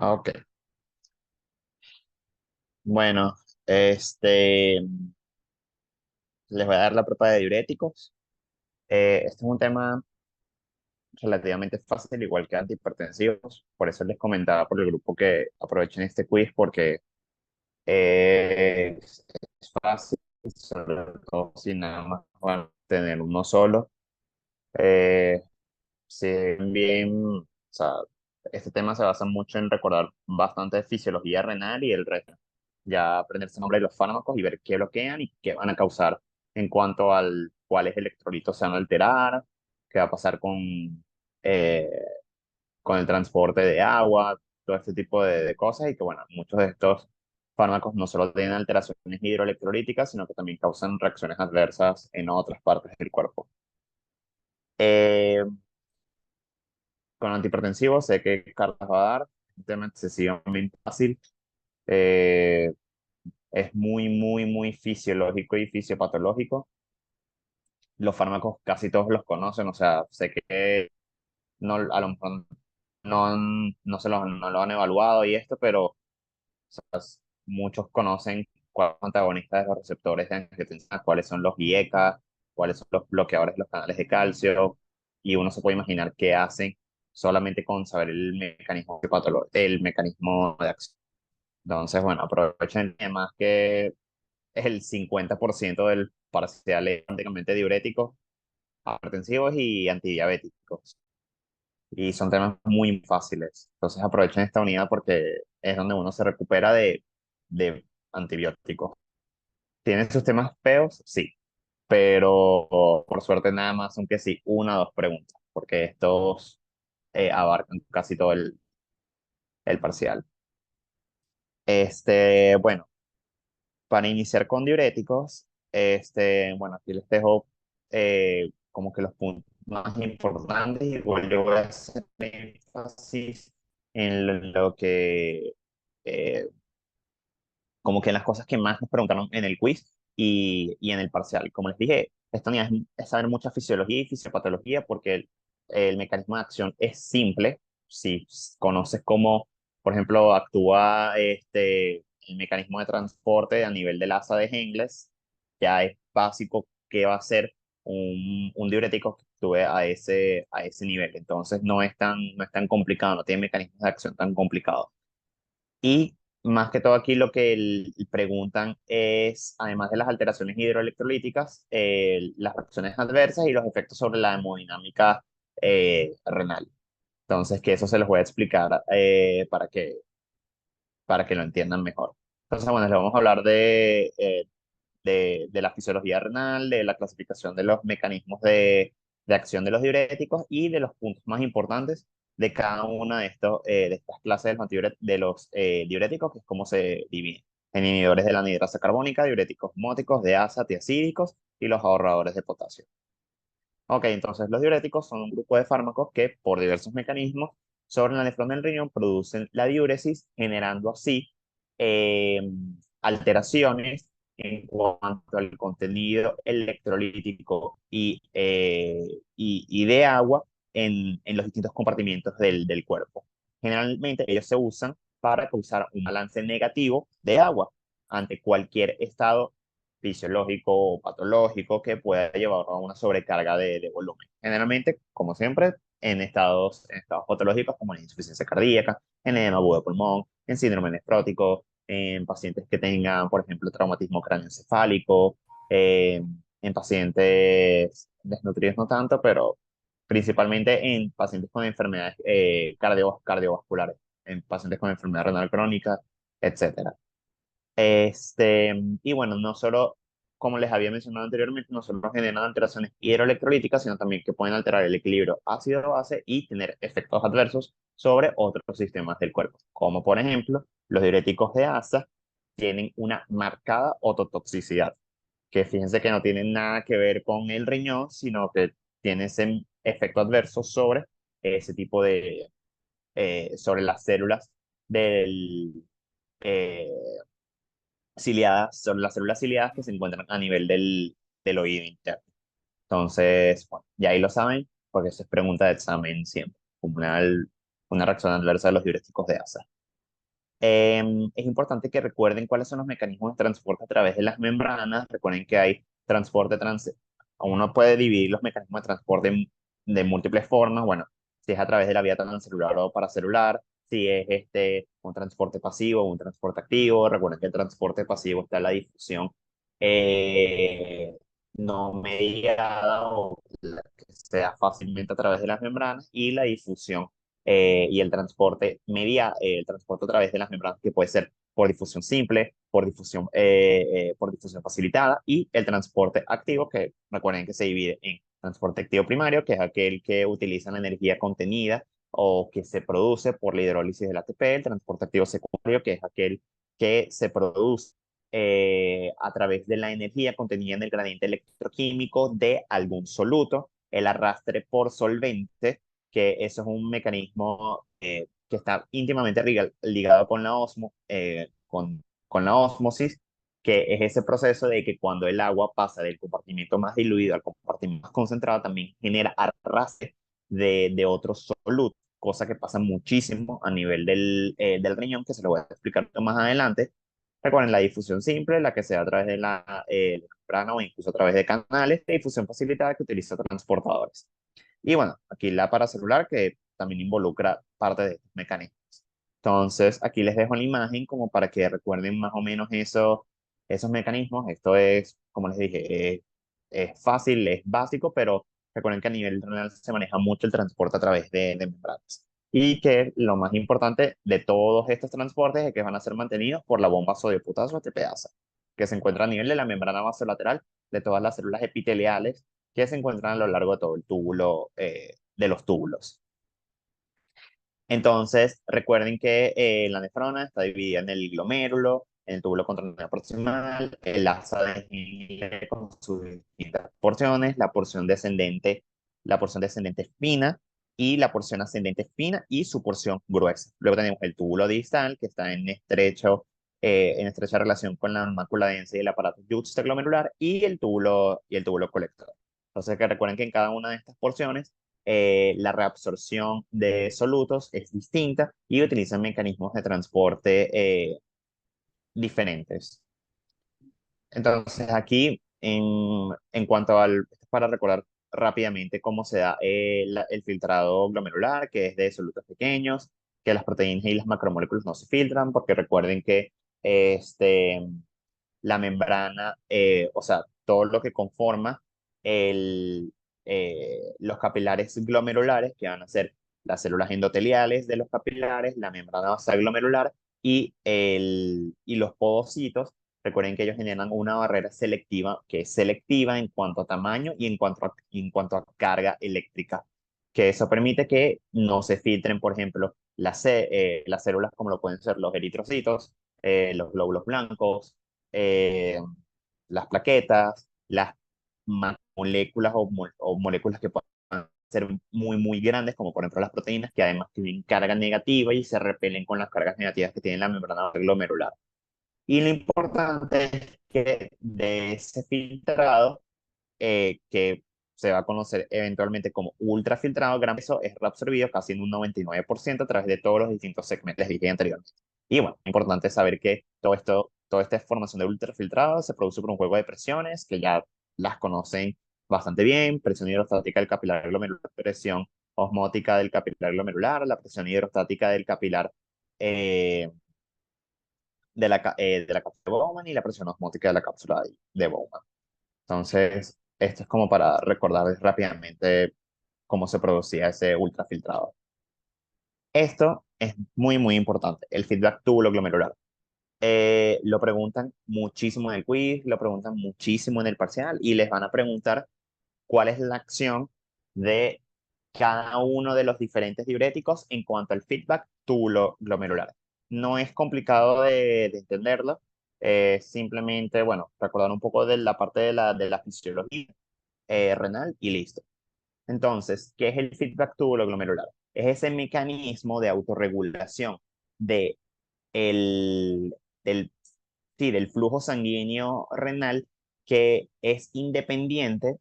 Ok. Bueno, este, les voy a dar la prueba de diuréticos. Este es un tema relativamente fácil, igual que antihipertensivos. Por eso les comentaba por el grupo que aprovechen este quiz porque es fácil, sobre todo si nada más van a tener uno solo. Eh, si bien, o sea, este tema se basa mucho en recordar bastante de fisiología renal y el resto. Ya aprenderse el nombre de los fármacos y ver qué bloquean y qué van a causar en cuanto al cuáles electrolitos se van a alterar, qué va a pasar eh, con el transporte de agua, todo este tipo de cosas y que, bueno, muchos de estos fármacos no solo tienen alteraciones hidroelectrolíticas, sino que también causan reacciones adversas en otras partes del cuerpo. Eh, con antihipertensivos, sé que Carlos va a dar un tema excesivamente fácil. eh, es muy fisiológico y fisiopatológico. Los fármacos casi todos los conocen, o sea, sé que no, a lo mejor no lo han evaluado y esto, pero o sea, muchos conocen cuáles son los antagonistas de los receptores de angiotensina, cuáles son los IECA, cuáles son los bloqueadores de los canales de calcio, y uno se puede imaginar qué hacen solamente con saber el mecanismo de acción. Entonces, bueno, aprovechen más que el 50% del parcial es prácticamente diuréticos, hipertensivos y antidiabéticos. Y son temas muy fáciles. Entonces aprovechen esta unidad porque es donde uno se recupera de antibióticos. ¿Tiene sus temas feos? Sí, pero por suerte nada más, aunque sí, una o dos preguntas, porque estos abarcan casi todo el parcial. Bueno, para iniciar con diuréticos, bueno, aquí les dejo como que los puntos más importantes. Igual yo voy a hacer énfasis en lo que, eh, como que en las cosas que más nos preguntaron en el quiz y en el parcial. Como les dije, esta unidad es saber mucha fisiología y fisiopatología porque el mecanismo de acción es simple. Si conoces cómo, por ejemplo, actúa el mecanismo de transporte a nivel del asa de Henles, ya es básico que va a ser un diurético que actúe a ese nivel. Entonces no es tan complicado, no tiene mecanismos de acción tan complicados. Y más que todo aquí lo que preguntan es, además de las alteraciones hidroelectrolíticas, las reacciones adversas y los efectos sobre la hemodinámica renal. Entonces, que eso se los voy a explicar para que lo entiendan mejor. Entonces, bueno, les vamos a hablar de la fisiología renal, de la clasificación de los mecanismos de acción de los diuréticos y de los puntos más importantes de cada una de estas clases de de los diuréticos, que es cómo se dividen en inhibidores de la anhidrasa carbónica, diuréticos móticos, de asa, tiacídicos y los ahorradores de potasio. Ok, entonces los diuréticos son un grupo de fármacos que por diversos mecanismos sobre la nefrona del riñón producen la diuresis, generando así eh, alteraciones en cuanto al contenido electrolítico y de agua en los distintos compartimientos del cuerpo. Generalmente ellos se usan para causar un balance negativo de agua ante cualquier estado fisiológico o patológico que pueda llevar a una sobrecarga de volumen. Generalmente, como siempre, en estados patológicos como en insuficiencia cardíaca, en edema agudo de pulmón, en síndrome nefrótico, en pacientes que tengan, por ejemplo, traumatismo cráneoencefálico, eh, en pacientes desnutridos no tanto, pero principalmente en pacientes con enfermedades cardiovasculares, en pacientes con enfermedad renal crónica, etcétera. Y bueno, no solo, como les había mencionado anteriormente, no solo generan alteraciones hidroelectrolíticas, sino también que pueden alterar el equilibrio ácido-base y tener efectos adversos sobre otros sistemas del cuerpo, como por ejemplo, los diuréticos de asa tienen una marcada ototoxicidad, que fíjense que no tienen nada que ver con el riñón, sino que tiene ese efecto adverso sobre ese tipo sobre las células del, eh, sobre las células ciliadas que se encuentran a nivel del oído interno. Entonces, bueno, ya ahí lo saben, porque eso es pregunta de examen siempre, como una reacción adversa de los diuréticos de asa. Es importante que recuerden cuáles son los mecanismos de transporte a través de las membranas. Recuerden que hay transporte uno puede dividir los mecanismos de transporte de múltiples formas. Bueno, si es a través de la vía transcelular o paracelular, si es un transporte pasivo o un transporte activo. Recuerden que el transporte pasivo está en la difusión eh, no mediada o la que sea fácilmente a través de las membranas, y la difusión y el transporte a través de las membranas, que puede ser por difusión simple, por difusión facilitada, y el transporte activo, que recuerden que se divide en transporte activo primario, que es aquel que utiliza la energía contenida o que se produce por la hidrólisis del ATP. El transporte activo secundario, que es aquel que se produce a través de la energía contenida en el gradiente electroquímico de algún soluto. El arrastre por solvente, que eso es un mecanismo que está íntimamente ligado con con la ósmosis, que es ese proceso de que cuando el agua pasa del compartimiento más diluido al compartimiento más concentrado, también genera arrastre de otros solutos, cosa que pasa muchísimo a nivel del riñón, que se lo voy a explicar más adelante. Recuerden la difusión simple, la que se da a través de la membrana o incluso a través de canales, de difusión facilitada, que utiliza transportadores. Y bueno, aquí la paracelular, que también involucra parte de estos mecanismos. Entonces, aquí les dejo la imagen como para que recuerden más o menos esos mecanismos. Esto es, como les dije, es fácil, es básico, pero recuerden que a nivel renal se maneja mucho el transporte a través de membranas. Y que lo más importante de todos estos transportes es que van a ser mantenidos por la bomba sodio-potasio ATPasa, que se encuentra a nivel de la membrana vasolateral de todas las células epiteliales que se encuentran a lo largo de todo el túbulo, de los túbulos. Entonces, recuerden que la nefrona está dividida en el glomérulo, en el túbulo contractile proximal, el asa de Henle con sus distintas porciones, la porción descendente fina y la porción ascendente fina y su porción gruesa. Luego tenemos el túbulo distal, que está en estrecha relación con la mácula densa y el aparato juxtaglomerular, y el túbulo colector. Entonces, que recuerden que en cada una de estas porciones la reabsorción de solutos es distinta y utilizan mecanismos de transporte diferentes. Entonces, aquí, en cuanto para recordar rápidamente cómo se da el filtrado glomerular, que es de solutos pequeños, que las proteínas y las macromoléculas no se filtran, porque recuerden que este, la membrana, o sea, todo lo que conforma los capilares glomerulares, que van a ser las células endoteliales de los capilares, la membrana basal glomerular y los podocitos. Recuerden que ellos generan una barrera selectiva, que es selectiva en cuanto a tamaño y en cuanto a carga eléctrica, que eso permite que no se filtren, por ejemplo, las células como lo pueden ser los eritrocitos, los glóbulos blancos, eh, las plaquetas, las moléculas o moléculas que pueden ser muy, muy grandes, como por ejemplo las proteínas, que además tienen carga negativa y se repelen con las cargas negativas que tiene la membrana glomerular. Y lo importante es que de ese filtrado, que se va a conocer eventualmente como ultrafiltrado, gran peso es reabsorbido casi en un 99% a través de todos los distintos segmentos que dije anteriormente. Y bueno, importante saber que toda esta formación de ultrafiltrado se produce por un juego de presiones que ya las conocen bastante bien: presión hidrostática del capilar glomerular, presión osmótica del capilar glomerular, la presión hidrostática del capilar eh, de la cápsula de Bowman, y la presión osmótica de la cápsula de Bowman. Entonces, esto es como para recordarles rápidamente cómo se producía ese ultrafiltrado. Esto es muy, muy importante, el feedback túbulo glomerular. Lo preguntan muchísimo en el quiz, lo preguntan muchísimo en el parcial, y les van a preguntar cuál es la acción de cada uno de los diferentes diuréticos en cuanto al feedback túbulo glomerular. No es complicado de entenderlo, simplemente, bueno, recordar un poco de la parte de la fisiología renal y listo. Entonces, ¿qué es el feedback túbulo glomerular? Es ese mecanismo de autorregulación de el, del, sí, del flujo sanguíneo renal, que es independiente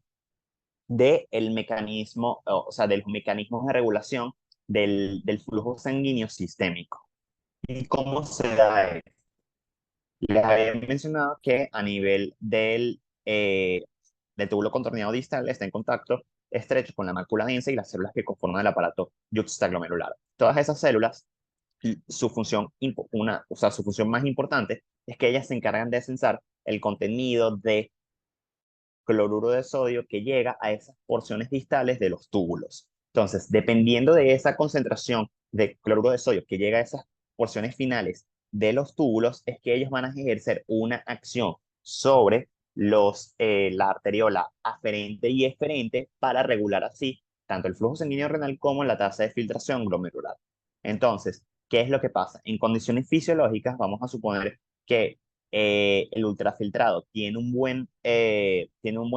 del mecanismo, o sea, de los mecanismos de regulación del flujo sanguíneo sistémico. ¿Y cómo se da esto? Les había mencionado que a nivel del túbulo contorneado distal está en contacto estrecho con la mácula densa y las células que conforman el aparato yuxtaglomerular. Todas esas células, su función, o sea, su función más importante es que ellas se encargan de sensar el contenido de cloruro de sodio que llega a esas porciones distales de los túbulos. Entonces, dependiendo de esa concentración de cloruro de sodio que llega a esas porciones finales de los túbulos, es que ellos van a ejercer una acción sobre la arteriola aferente y eferente para regular así tanto el flujo sanguíneo renal como la tasa de filtración glomerular. Entonces, ¿qué es lo que pasa? En condiciones fisiológicas, vamos a suponer que el ultrafiltrado tiene un buen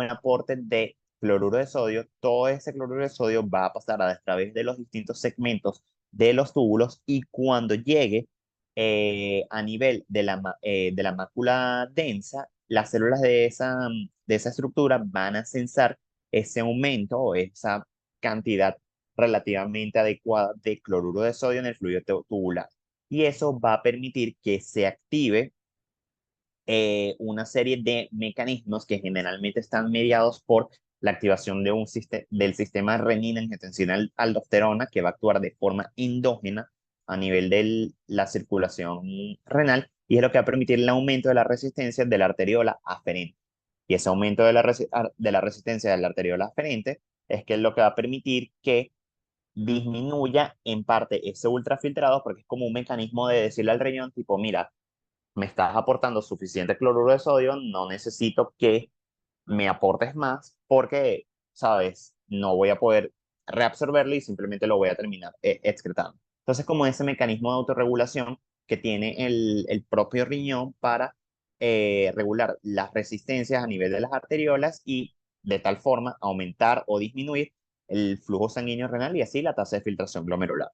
aporte de cloruro de sodio. Todo ese cloruro de sodio va a pasar a través de los distintos segmentos de los túbulos y cuando llegue a nivel de la mácula densa, las células de esa estructura van a sensar ese aumento o esa cantidad relativamente adecuada de cloruro de sodio en el fluido tubular. Y eso va a permitir que se active una serie de mecanismos que generalmente están mediados por la activación del sistema renina-angiotensina-aldosterona, que va a actuar de forma endógena a nivel de la circulación renal, y es lo que va a permitir el aumento de la resistencia de la arteriola aferente. Y ese aumento de la resistencia de la arteriola aferente es que es lo que va a permitir que disminuya en parte ese ultrafiltrado, porque es como un mecanismo de decirle al riñón, tipo, mira, me estás aportando suficiente cloruro de sodio, no necesito que me aportes más porque, sabes, no voy a poder reabsorberlo y simplemente lo voy a terminar excretando. Entonces, como ese mecanismo de autorregulación que tiene el propio riñón para regular las resistencias a nivel de las arteriolas y de tal forma aumentar o disminuir el flujo sanguíneo renal y así la tasa de filtración glomerular.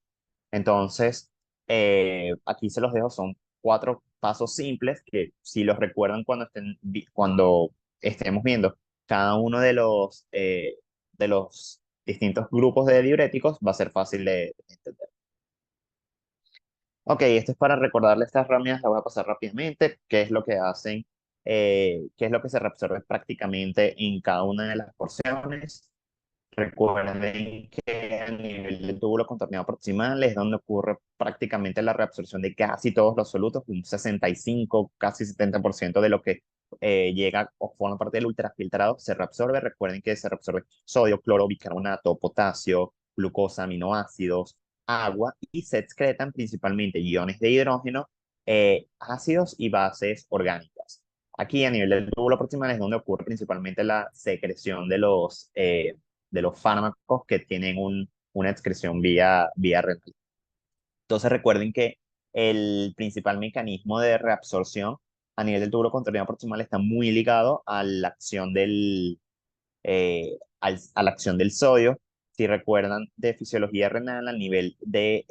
Entonces, aquí se los dejo, son 4 pasos simples que si los recuerdan cuando estemos viendo cada uno de los distintos grupos de diuréticos, va a ser fácil de entender. Ok, esto es para recordarle estas herramientas, las voy a pasar rápidamente, qué es lo que hacen, qué es lo que se reabsorbe prácticamente en cada una de las porciones. Recuerden que a nivel del túbulo contorneado proximal es donde ocurre prácticamente la reabsorción de casi todos los solutos, un 65, casi 70% de lo que llega o forma parte del ultrafiltrado se reabsorbe. Recuerden que se reabsorbe sodio, cloro, bicarbonato, potasio, glucosa, aminoácidos, agua y se excretan principalmente iones de hidrógeno, ácidos y bases orgánicas. Aquí a nivel del túbulo proximal es donde ocurre principalmente la secreción de los fármacos que tienen una excreción vía renal. Entonces recuerden que el principal mecanismo de reabsorción a nivel del tubo contorneado proximal está muy ligado a la acción a la acción del sodio. Si recuerdan de fisiología renal a nivel eh,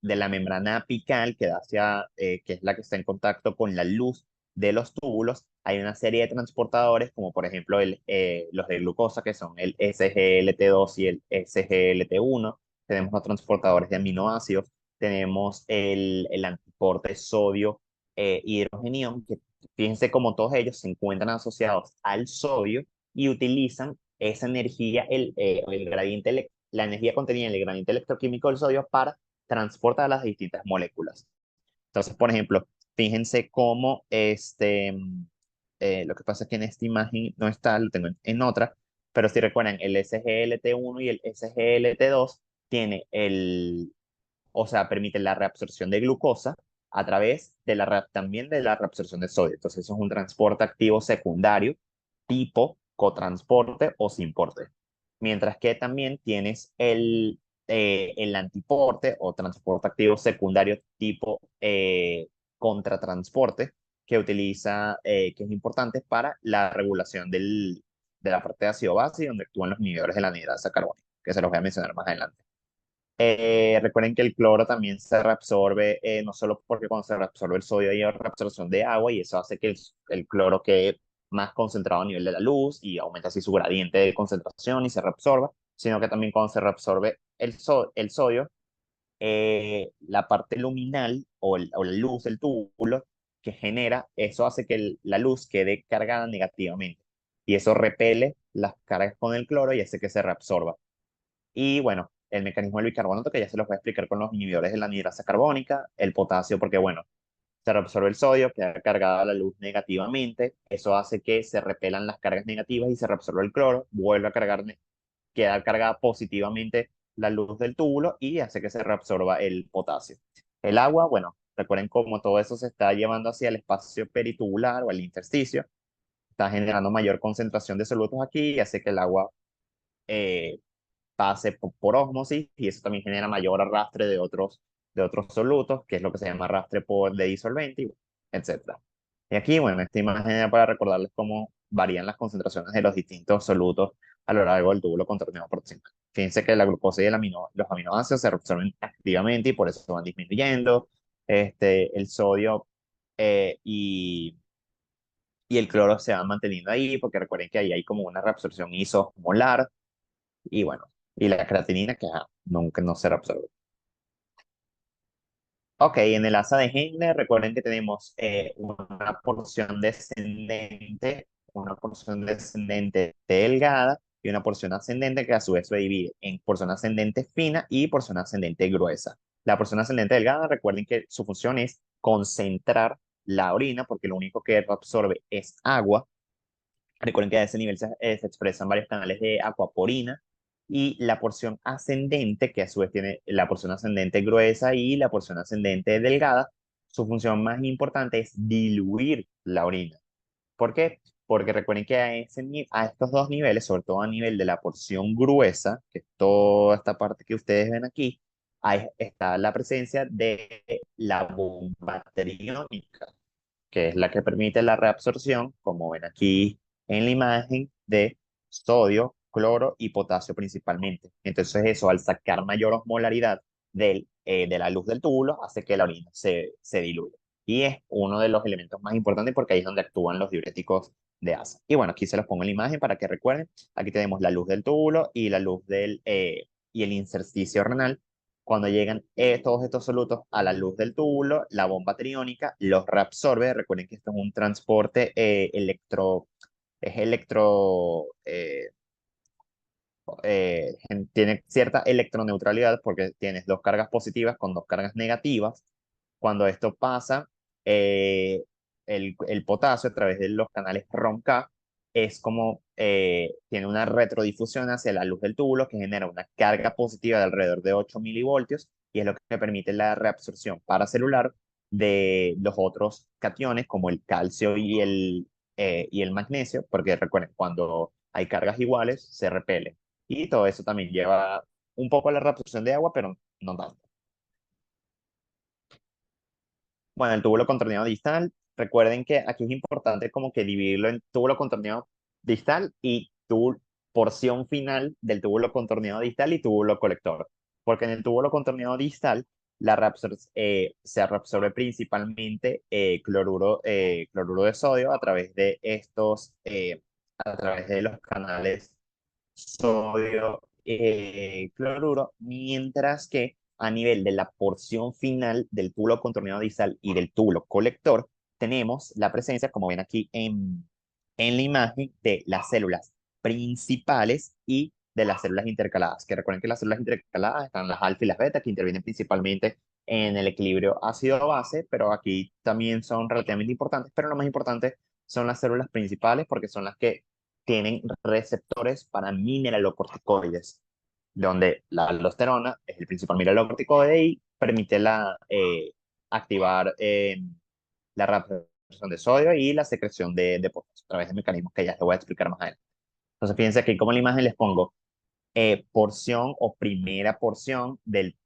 de la membrana apical que es la que está en contacto con la luz de los túbulos, hay una serie de transportadores, como por ejemplo los de glucosa, que son el SGLT2 y el SGLT1. Tenemos los transportadores de aminoácidos, tenemos el antiporte sodio hidrogenión, que fíjense como todos ellos se encuentran asociados al sodio y utilizan esa energía, el gradiente, la energía contenida en el gradiente electroquímico del sodio para transporta a las distintas moléculas. Entonces, por ejemplo, fíjense cómo lo que pasa es que en esta imagen no está, lo tengo en otra, pero si recuerdan, el SGLT1 y el SGLT2 tiene o sea, permite la reabsorción de glucosa a través de también de la reabsorción de sodio. Entonces, eso es un transporte activo secundario tipo cotransporte o simporte. Mientras que también tienes el antiporte o transporte activo secundario tipo contratransporte que es importante para la regulación de la parte de ácido base y donde actúan los inhibidores de la anhidrasa carbónica, que se los voy a mencionar más adelante. Recuerden que el cloro también se reabsorbe, no solo porque cuando se reabsorbe el sodio hay reabsorción de agua y eso hace que el cloro quede más concentrado a nivel de la luz y aumenta así su gradiente de concentración y se reabsorba, sino que también cuando se reabsorbe el sodio, la parte luminal o la luz del túbulo que genera, eso hace que la luz quede cargada negativamente. Y eso repele las cargas con el cloro y hace que se reabsorba. Y bueno, el mecanismo del bicarbonato, que ya se los voy a explicar con los inhibidores de la anhidrasa carbónica, el potasio, porque bueno, se reabsorbe el sodio, queda cargada la luz negativamente, eso hace que se repelan las cargas negativas y se reabsorbe el cloro, vuelve a cargar, queda cargada positivamente la luz del túbulo y hace que se reabsorba el potasio. El agua, bueno, recuerden cómo todo eso se está llevando hacia el espacio peritubular o el intersticio, está generando mayor concentración de solutos aquí y hace que el agua eh, pase por ósmosis y eso también genera mayor arrastre de otros solutos, que es lo que se llama arrastre de disolvente, etcétera. Y aquí, bueno, esta imagen era para recordarles cómo varían las concentraciones de los distintos solutos a lo largo del túbulo contorneado por encima. Fíjense que la glucosa y los aminoácidos se reabsorben activamente y por eso se van disminuyendo. El sodio y el cloro se van manteniendo ahí, porque recuerden que ahí hay como una reabsorción isomolar y bueno, y la creatinina que nunca no se reabsorbe. Ok, en el asa de Henle, recuerden que tenemos una porción descendente delgada y una porción ascendente que a su vez se divide en porción ascendente fina y porción ascendente gruesa. La porción ascendente delgada, recuerden que su función es concentrar la orina porque lo único que absorbe es agua. Recuerden que a ese nivel se expresan varios canales de aquaporina y la porción ascendente, que a su vez tiene la porción ascendente gruesa y la porción ascendente delgada, su función más importante es diluir la orina. ¿Por qué? Porque recuerden que a estos dos niveles, sobre todo a nivel de la porción gruesa, que es toda esta parte que ustedes ven aquí, ahí está la presencia de la bomba triónica, que es la que permite la reabsorción, como ven aquí en la imagen, de sodio, cloro y potasio principalmente. Entonces eso, al sacar mayor osmolaridad de la luz del túbulo, hace que la orina se diluya. Y es uno de los elementos más importantes porque ahí es donde actúan los diuréticos de asa. Y bueno, aquí se los pongo en la imagen para que recuerden. Aquí tenemos la luz del túbulo y la luz y el intersticio renal. Cuando llegan todos estos solutos a la luz del túbulo, la bomba triónica los reabsorbe. Recuerden que esto es un transporte es tiene cierta electroneutralidad porque tienes dos cargas positivas con dos cargas negativas. Cuando esto pasa, eh, el potasio a través de los canales ROMK es como tiene una retrodifusión hacia la luz del túbulo que genera una carga positiva de alrededor de 8 milivoltios y es lo que permite la reabsorción paracelular de los otros cationes como el calcio y el magnesio, porque recuerden, cuando hay cargas iguales se repelen. Y todo eso también lleva un poco a la reabsorción de agua, pero no tanto. Bueno, el túbulo contorneado distal, recuerden que aquí es importante como que dividirlo en túbulo contorneado distal y porción final del túbulo contorneado distal y túbulo colector. Porque en el túbulo contorneado distal se reabsorbe principalmente cloruro de sodio a través de los canales sodio, cloruro, mientras que a nivel de la porción final del túbulo contorneado distal y del túbulo colector, tenemos la presencia, como ven aquí en la imagen, de las células principales y de las células intercaladas, que recuerden que las células intercaladas están las alfa y las beta, que intervienen principalmente en el equilibrio ácido-base, pero aquí también son relativamente importantes, pero lo más importante son las células principales porque son las que tienen receptores para mineralocorticoides, donde la aldosterona es el principal mineralocorticoide y permite activar la reabsorción de sodio y la secreción de potasio a través de mecanismos que ya les voy a explicar más adelante. Entonces, fíjense que como en la imagen les pongo porción o primera porción del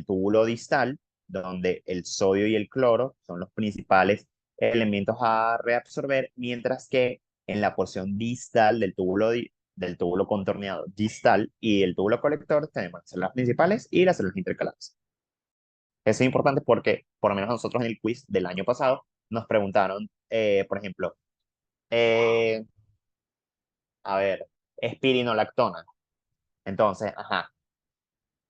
túbulo distal, donde el sodio y el cloro son los principales elementos a reabsorber, mientras que en la porción distal del túbulo contorneado distal y el túbulo colector tenemos las células principales y las células intercaladas. Eso es importante porque, por lo menos nosotros en el quiz del año pasado, nos preguntaron, por ejemplo, eh, a ver, espirinolactona. Entonces, ajá,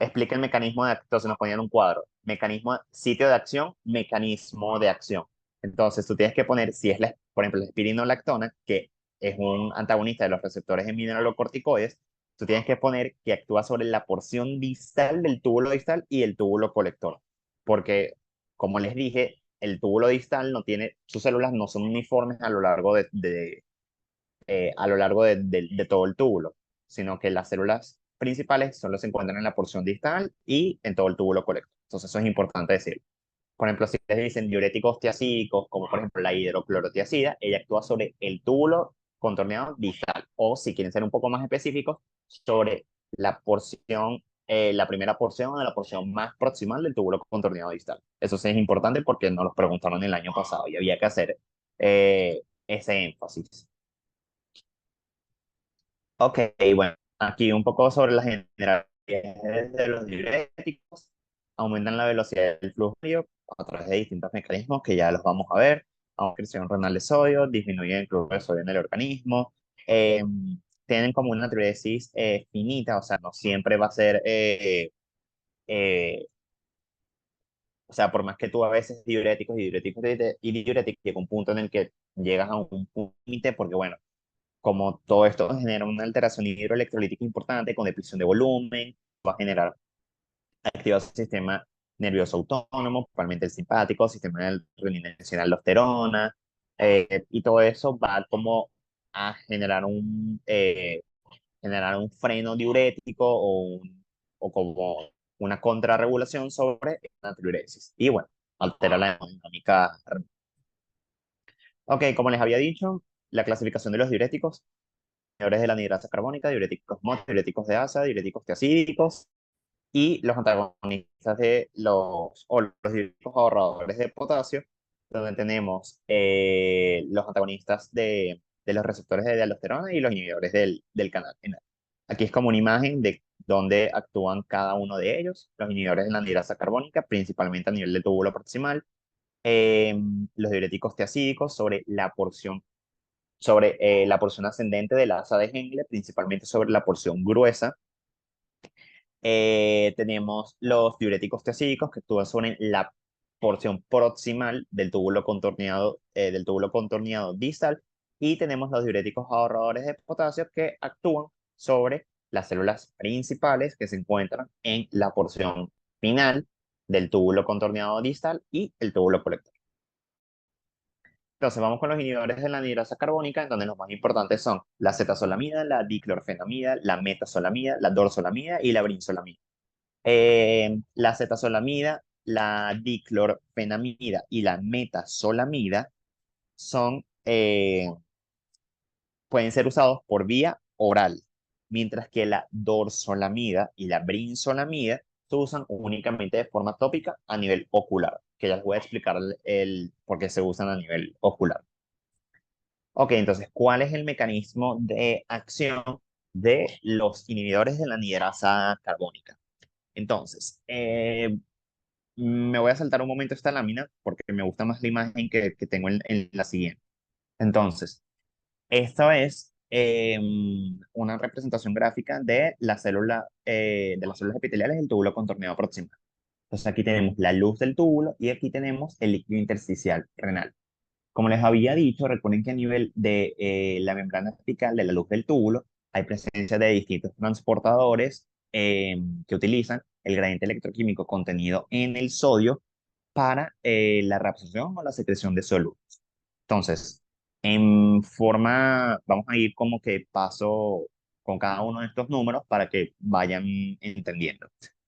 explica el mecanismo de acción. Entonces nos ponían un cuadro, mecanismo, sitio de acción, mecanismo de acción. Entonces tú tienes que poner, si es, por ejemplo, la espironolactona, que es un antagonista de los receptores de mineralocorticoides, tú tienes que poner que actúa sobre la porción distal del túbulo distal y el túbulo colector. Porque, como les dije, el túbulo distal no tiene, sus células no son uniformes a lo largo a lo largo de todo el túbulo, sino que las células principales solo se encuentran en la porción distal y en todo el túbulo colector. Entonces eso es importante decir. Por ejemplo, si les dicen diuréticos tiacídicos, como por ejemplo la hidroclorotiazida, ella actúa sobre el túbulo contorneado distal. O si quieren ser un poco más específicos, sobre la porción, la primera porción o la porción más proximal del túbulo contorneado distal. Eso sí es importante porque nos lo preguntaron el año pasado y había que hacer ese énfasis. Ok, bueno, aquí un poco sobre las generalidades de los diuréticos. Aumentan la velocidad del flujo sanguíneo a través de distintos mecanismos que ya los vamos a ver. Presión renal de sodio, disminuyen el flujo de sodio en el organismo. eh, Tienen como una diuresis finita, o sea, no siempre va a ser, eh, o sea, por más que tú a veces diuréticos, llega un punto en el que llegas a un límite, porque bueno, como todo esto genera una alteración hidroelectrolítica importante con depleción de volumen, va a generar activación del sistema nervioso autónomo, principalmente el simpático, sistema de renina-aldosterona, y todo eso va como a generar un freno diurético o como una contrarregulación sobre la diuresis. Y bueno, altera la dinámica. Ok, como les había dicho, la clasificación de los diuréticos inhibidores de la anhidrasa carbónica, diuréticos MOT, diuréticos de asa, diuréticos tiacídicos y los antagonistas o los diuréticos ahorradores de potasio, donde tenemos los antagonistas de los receptores de aldosterona y los inhibidores del canal. Aquí es como una imagen de dónde actúan cada uno de ellos, los inhibidores de la anhidrasa carbónica, principalmente a nivel del túbulo proximal, eh, los diuréticos tiacídicos sobre la porción ascendente de la asa de Henle, principalmente sobre la porción gruesa. Tenemos los diuréticos tiacídicos que actúan sobre la porción proximal del túbulo contorneado distal. Y tenemos los diuréticos ahorradores de potasio que actúan sobre las células principales que se encuentran en la porción final del túbulo contorneado distal y el túbulo colector. Entonces vamos con los inhibidores de la anhidrasa carbónica, en donde los más importantes son la acetazolamida, la diclorfenamida, la metazolamida, la dorzolamida y la brinzolamida. La acetazolamida, la diclorfenamida y la metazolamida son, pueden ser usados por vía oral, mientras que la dorzolamida y la brinzolamida se usan únicamente de forma tópica a nivel ocular, que ya les voy a explicar por qué se usan a nivel ocular. Ok, entonces, ¿cuál es el mecanismo de acción de los inhibidores de la anhidrasa carbónica? Entonces, me voy a saltar un momento esta lámina porque me gusta más la imagen que tengo en la siguiente. Entonces, esta es una representación gráfica de las células epiteliales del túbulo contorneado proximal. Entonces, aquí tenemos la luz del túbulo y aquí tenemos el líquido intersticial renal. Como les había dicho, recuerden que a nivel de la membrana apical de la luz del túbulo hay presencia de distintos transportadores que utilizan el gradiente electroquímico contenido en el sodio para la reabsorción o la secreción de solutos. Entonces, vamos a ir como que paso con cada uno de estos números para que vayan entendiendo.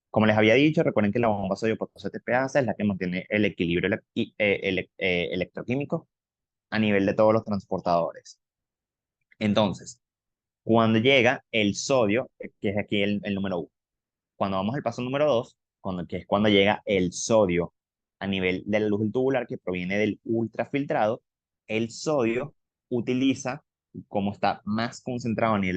Como les había dicho, recuerden que la bomba sodio-potasio TPase es la que mantiene el equilibrio electroquímico a nivel de todos los transportadores. Entonces, cuando llega el sodio, que es aquí el número 1, cuando vamos al paso número 2, que es cuando llega el sodio a nivel de la luz tubular que proviene del ultrafiltrado, el sodio utiliza, como está más concentrado a nivel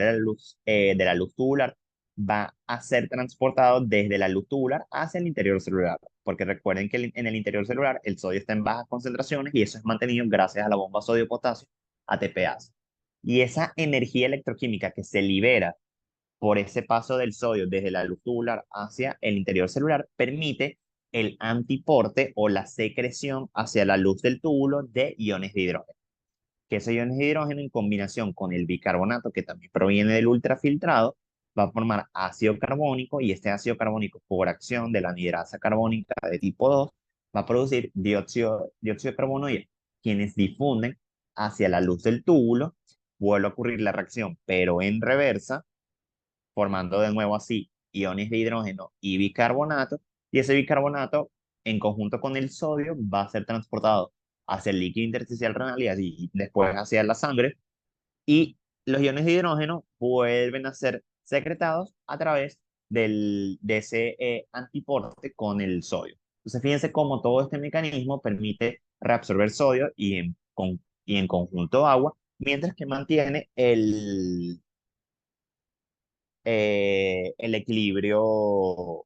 de la luz tubular, va a ser transportado desde la luz tubular hacia el interior celular, porque recuerden que en el interior celular el sodio está en bajas concentraciones y eso es mantenido gracias a la bomba sodio-potasio ATPase. Y esa energía electroquímica que se libera por ese paso del sodio desde la luz tubular hacia el interior celular, permite el antiporte o la secreción hacia la luz del túbulo de iones de hidrógeno. Que esos iones de hidrógeno en combinación con el bicarbonato, que también proviene del ultrafiltrado, va a formar ácido carbónico y este ácido carbónico, por acción de la anhidrasa carbónica de tipo 2, va a producir dióxido de carbono y quienes difunden hacia la luz del túbulo. Vuelve a ocurrir la reacción, pero en reversa, formando de nuevo así iones de hidrógeno y bicarbonato, y ese bicarbonato en conjunto con el sodio va a ser transportado hacia el líquido intersticial renal y así después hacia la sangre, y los iones de hidrógeno vuelven a ser secretados a través de ese antiporte con el sodio. Entonces, fíjense cómo todo este mecanismo permite reabsorber sodio y en conjunto agua, mientras que mantiene el equilibrio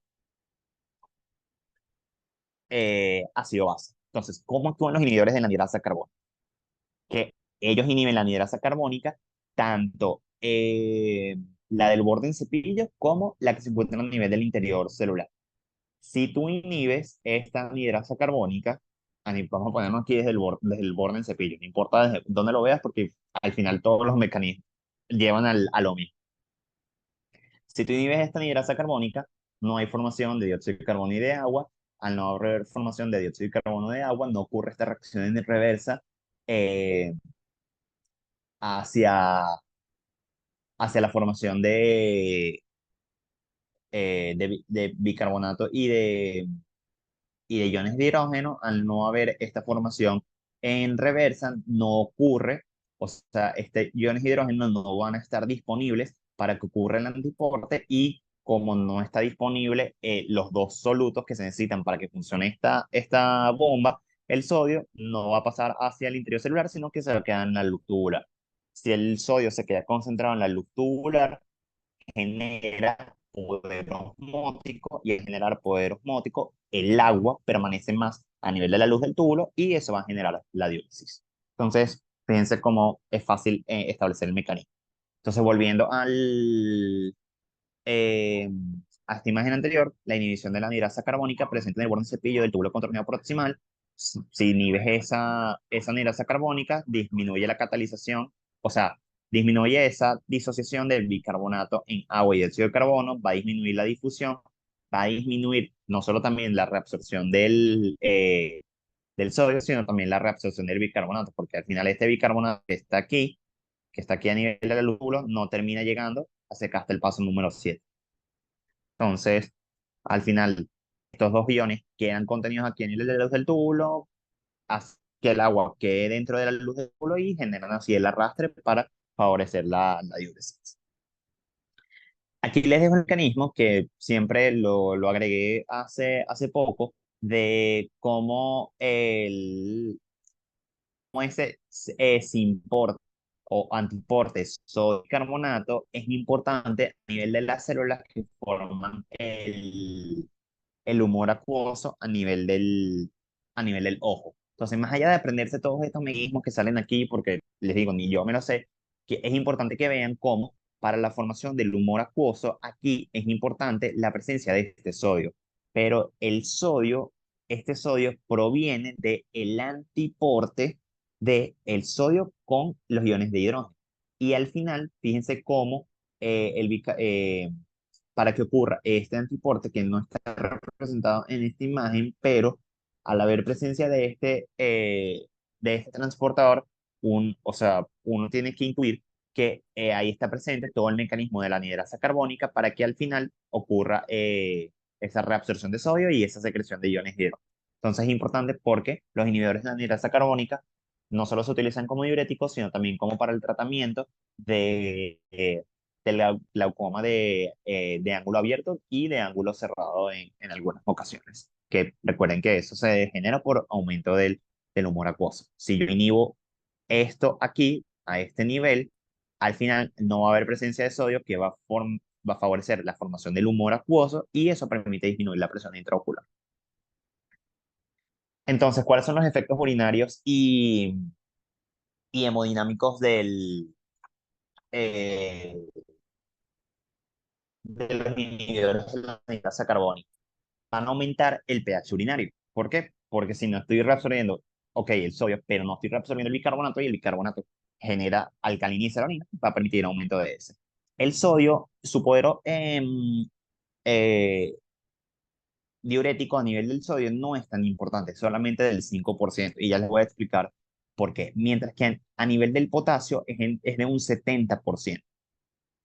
ácido-base. Entonces, ¿cómo actúan los inhibidores de la anhidrasa carbónica? Que ellos inhiben la anhidrasa carbónica, tanto la del borde en cepillo como la que se encuentra a nivel del interior celular. Si tú inhibes esta anhidrasa carbónica, vamos a ponernos aquí desde el borde en cepillo, no importa desde dónde lo veas porque al final todos los mecanismos llevan a lo mismo. Si tú inhibes esta anhidrasa carbónica, no hay formación de dióxido de carbono y de agua. Al no haber formación de dióxido de carbono de agua, no ocurre esta reacción en reversa eh, hacia, hacia la formación de bicarbonato y de iones de hidrógeno. Al no haber esta formación en reversa, no ocurre, o sea, este iones de hidrógeno no van a estar disponibles para que ocurra el antiporte, y como no está disponible los dos solutos que se necesitan para que funcione esta bomba, el sodio no va a pasar hacia el interior celular, sino que se va a quedar en la luz tubular. Si el sodio se queda concentrado en la luz tubular, genera poder osmótico, y al generar poder osmótico, el agua permanece más a nivel de la luz del túbulo y eso va a generar la diólisis. Entonces, fíjense cómo es fácil establecer el mecanismo. Entonces, volviendo eh, a esta imagen anterior, la inhibición de la anhidrasa carbónica presente en el borde cepillo del túbulo contorneado proximal. Si inhibes esa anhidrasa carbónica, disminuye la catalización, o sea, disminuye esa disociación del bicarbonato en agua y dióxido de carbono, va a disminuir la difusión, va a disminuir no solo también la reabsorción del sodio, sino también la reabsorción del bicarbonato, porque al final este bicarbonato que está aquí a nivel del lúpulo, no termina llegando a secar hasta el paso número 7. Entonces, al final, estos dos iones quedan contenidos aquí en la luz del túbulo, hace que el agua quede dentro de la luz del túbulo y generan así el arrastre para favorecer la diuresis. Aquí les dejo el mecanismo que siempre lo agregué hace poco, de cómo ese simporte o antiporte sodio carbonato es importante a nivel de las células que forman el humor acuoso a nivel del ojo. Entonces, más allá de aprenderse todos estos mecanismos que salen aquí, porque les digo, ni yo me lo sé, que es importante que vean cómo para la formación del humor acuoso, aquí es importante la presencia de este sodio. Pero este sodio proviene del antiporte del sodio con los iones de hidrógeno. Y al final, fíjense cómo para que ocurra este antiporte, que no está representado en esta imagen, pero al haber presencia de este transportador, o sea, uno tiene que intuir que ahí está presente todo el mecanismo de la anhidrasa carbónica para que al final ocurra esa reabsorción de sodio y esa secreción de iones de hidrógeno. Entonces es importante porque los inhibidores de la anhidrasa carbónica no solo se utilizan como diuréticos, sino también como para el tratamiento del glaucoma de ángulo abierto y de ángulo cerrado en algunas ocasiones. Que recuerden que eso se genera por aumento del humor acuoso. Si yo inhibo esto aquí, a este nivel, al final no va a haber presencia de sodio que va a favorecer la formación del humor acuoso y eso permite disminuir la presión intraocular. Entonces, ¿cuáles son los efectos urinarios y hemodinámicos eh, de los inhibidores de la anhidrasa carbónica van a aumentar el pH urinario. ¿Por qué? Porque si no estoy reabsorbiendo, ok, el sodio, pero no estoy reabsorbiendo el bicarbonato y el bicarbonato genera alcaliniza la orina, va a permitir aumento de ese. El sodio, su poder eh, diurético a nivel del sodio no es tan importante, solamente del 5%. Y ya les voy a explicar por qué. Mientras que a nivel del potasio es de un 70%.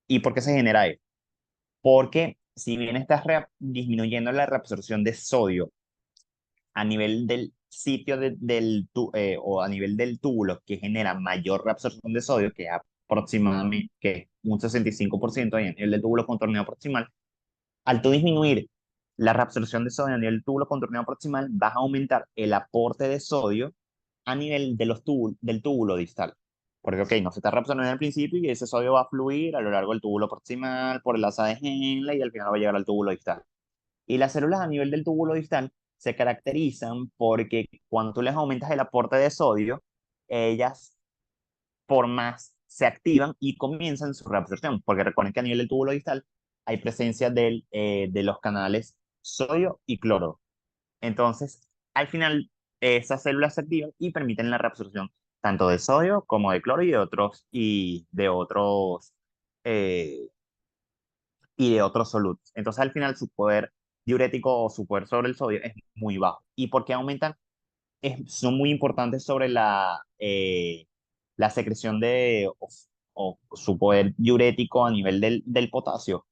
¿Y por qué se genera eso? Porque si bien estás disminuyendo la reabsorción de sodio a nivel del sitio o a nivel del túbulo que genera mayor reabsorción de sodio, que aproximadamente que es un 65% ahí a nivel del túbulo contorneado proximal, al tú disminuir la reabsorción de sodio a nivel del túbulo contorneado proximal, vas a aumentar el aporte de sodio a nivel de del túbulo distal. Porque, ok, no se está reabsorbiendo al principio y ese sodio va a fluir a lo largo del túbulo proximal, por el asa de Henle y al final va a llegar al túbulo distal. Y las células a nivel del túbulo distal se caracterizan porque cuando tú les aumentas el aporte de sodio, ellas por más se activan y comienzan su reabsorción, porque recuerden que a nivel del túbulo distal hay presencia de los canales sodio y cloro. Entonces, al final, esas células se activan y permiten la reabsorción tanto de sodio como de cloro eh, y de otros solutos. Entonces, al final, su poder diurético o su poder sobre el sodio es muy bajo. ¿Y por qué aumentan? Son muy importantes sobre la secreción o su poder diurético a nivel del potasio,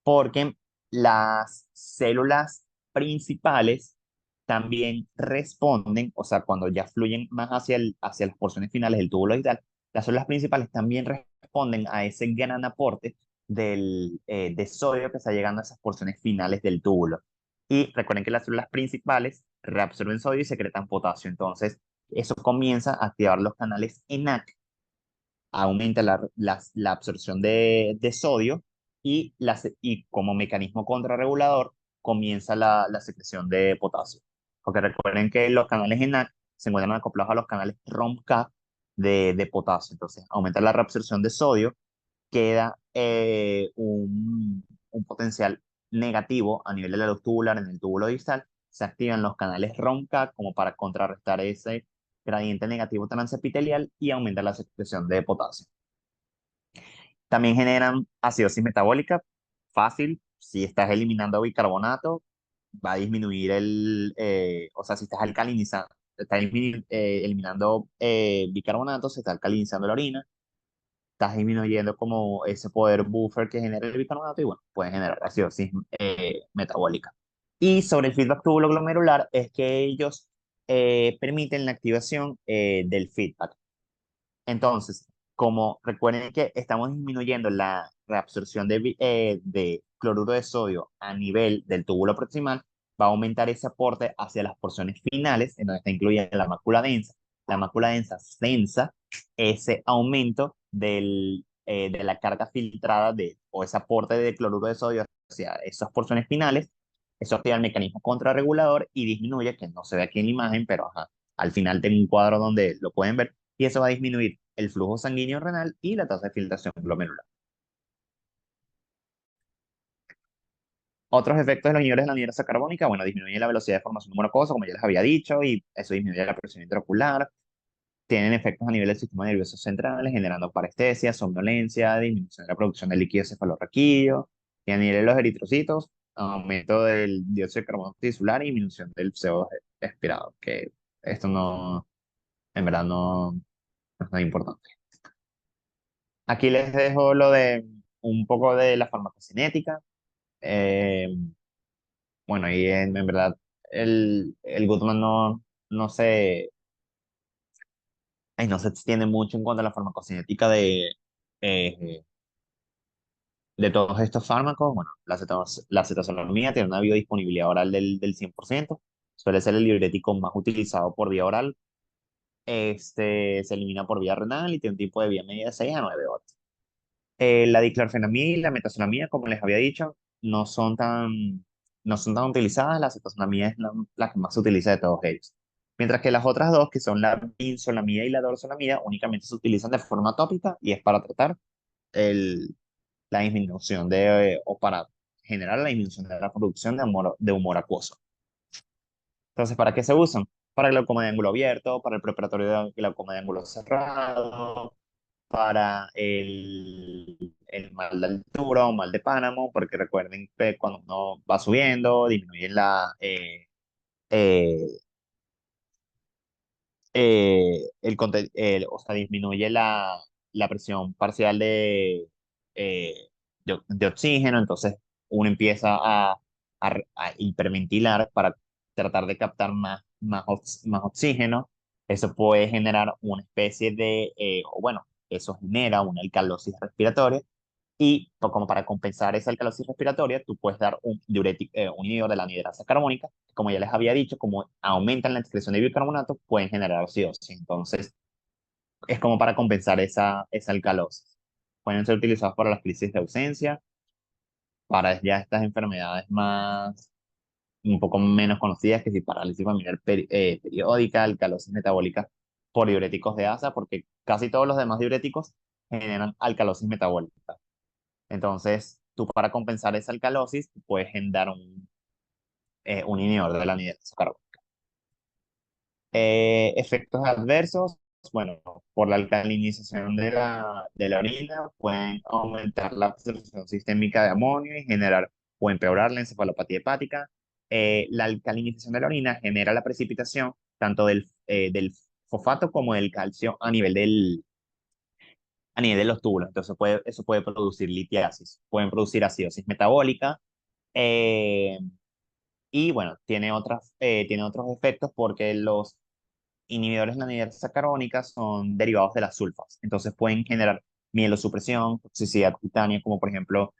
porque las células principales también responden, o sea, cuando ya fluyen más hacia las porciones finales del túbulo vital, las células principales también responden a ese gran aporte de sodio que está llegando a esas porciones finales del túbulo. Y recuerden que las células principales reabsorben sodio y secretan potasio. Entonces, eso comienza a activar los canales ENaC, aumenta la absorción de sodio y como mecanismo contrarregulador comienza la secreción de potasio. Porque recuerden que los canales ENaC se encuentran acoplados a los canales ROMK de potasio. Entonces, aumenta la reabsorción de sodio, queda un potencial negativo a nivel de la luz tubular en el túbulo distal, se activan los canales ROMK como para contrarrestar ese gradiente negativo transepitelial y aumenta la secreción de potasio. También generan acidosis metabólica, fácil, si estás eliminando bicarbonato, va a disminuir o sea, si estás alcalinizando, eliminando bicarbonato, se está alcalinizando la orina, estás disminuyendo como ese poder buffer que genera el bicarbonato y bueno, puede generar acidosis metabólica. Y sobre el feedback tubulo glomerular es que ellos permiten la activación del feedback. Entonces, como recuerden que estamos disminuyendo la reabsorción de cloruro de sodio a nivel del túbulo proximal, va a aumentar ese aporte hacia las porciones finales, en donde está incluida la mácula densa. La mácula densa sensa ese aumento de la carga filtrada o ese aporte de cloruro de sodio hacia esas porciones finales. Eso activa el mecanismo contrarregulador y disminuye, que no se ve aquí en la imagen, pero ajá, al final tengo un cuadro donde lo pueden ver, y eso va a disminuir el flujo sanguíneo renal y la tasa de filtración glomerular. Otros efectos de los inhibidores de la anhidrasa carbónica, bueno, disminuye la velocidad de formación de monocosa, como ya les había dicho, y eso disminuye la presión intraocular. Tienen efectos a nivel del sistema nervioso central, generando parestesia, somnolencia, disminución de la producción de líquido cefalorraquídeo, y a nivel de los eritrocitos, aumento del dióxido de carbono tisular y disminución del CO2 expirado, que esto no, en verdad no es nada importante. Aquí les dejo lo de un poco de la farmacocinética. Eh, bueno, y en verdad el Goodman no se, no se extiende mucho en cuanto a la farmacocinética eh, de todos estos fármacos. Bueno, la acetazolamida tiene una biodisponibilidad oral del 100%. Suele ser el diurético más utilizado por vía oral. Se elimina por vía renal y tiene un tipo de vía media de 6 a 9 horas. La diclorfenamida y la metazolamida, como les había dicho, no son tan utilizadas. La acetazolamida es la que más se utiliza de todos ellos. Mientras que las otras dos, que son la vinzolamida y la dorzolamida, únicamente se utilizan de forma tópica y es para tratar el, la disminución de, o para generar la disminución de la producción de humor acuoso. Entonces, ¿para qué se usan? Para el glaucoma de ángulo abierto, para el preoperatorio de glaucoma de ángulo cerrado, para el mal de altura o mal de Pánamo, porque recuerden que cuando uno va subiendo, disminuye eh, o sea, disminuye la presión parcial eh, de oxígeno, entonces uno empieza a hiperventilar para tratar de captar más oxígeno. Eso puede generar una especie de, o bueno, eso genera una alcalosis respiratoria y como para compensar esa alcalosis respiratoria, tú puedes dar un diurético, un inhibidor de la anhidrasa carbónica. Como ya les había dicho, como aumentan la excreción de bicarbonato, pueden generar acidosis. Entonces, es como para compensar esa alcalosis. Pueden ser utilizados para las crisis de ausencia, para ya estas enfermedades más, un poco menos conocidas, que si parálisis familiar periódica, alcalosis metabólica por diuréticos de asa, porque casi todos los demás diuréticos generan alcalosis metabólica. Entonces, tú para compensar esa alcalosis, puedes dar un inhibidor de la anhidrasa carbónica. Efectos adversos, bueno, por la alcalinización de la orina, pueden aumentar la absorción sistémica de amonio y generar o empeorar la encefalopatía hepática. La alcalinización de la orina genera la precipitación tanto del fosfato como del calcio a nivel de los túbulos. Entonces, eso puede producir litiasis, pueden producir acidosis metabólica. eh, y bueno, tiene otros efectos porque los inhibidores de la anhidrasa carbónica son derivados de las sulfas. Entonces pueden generar mielosupresión, toxicidad cutánea, como por ejemplo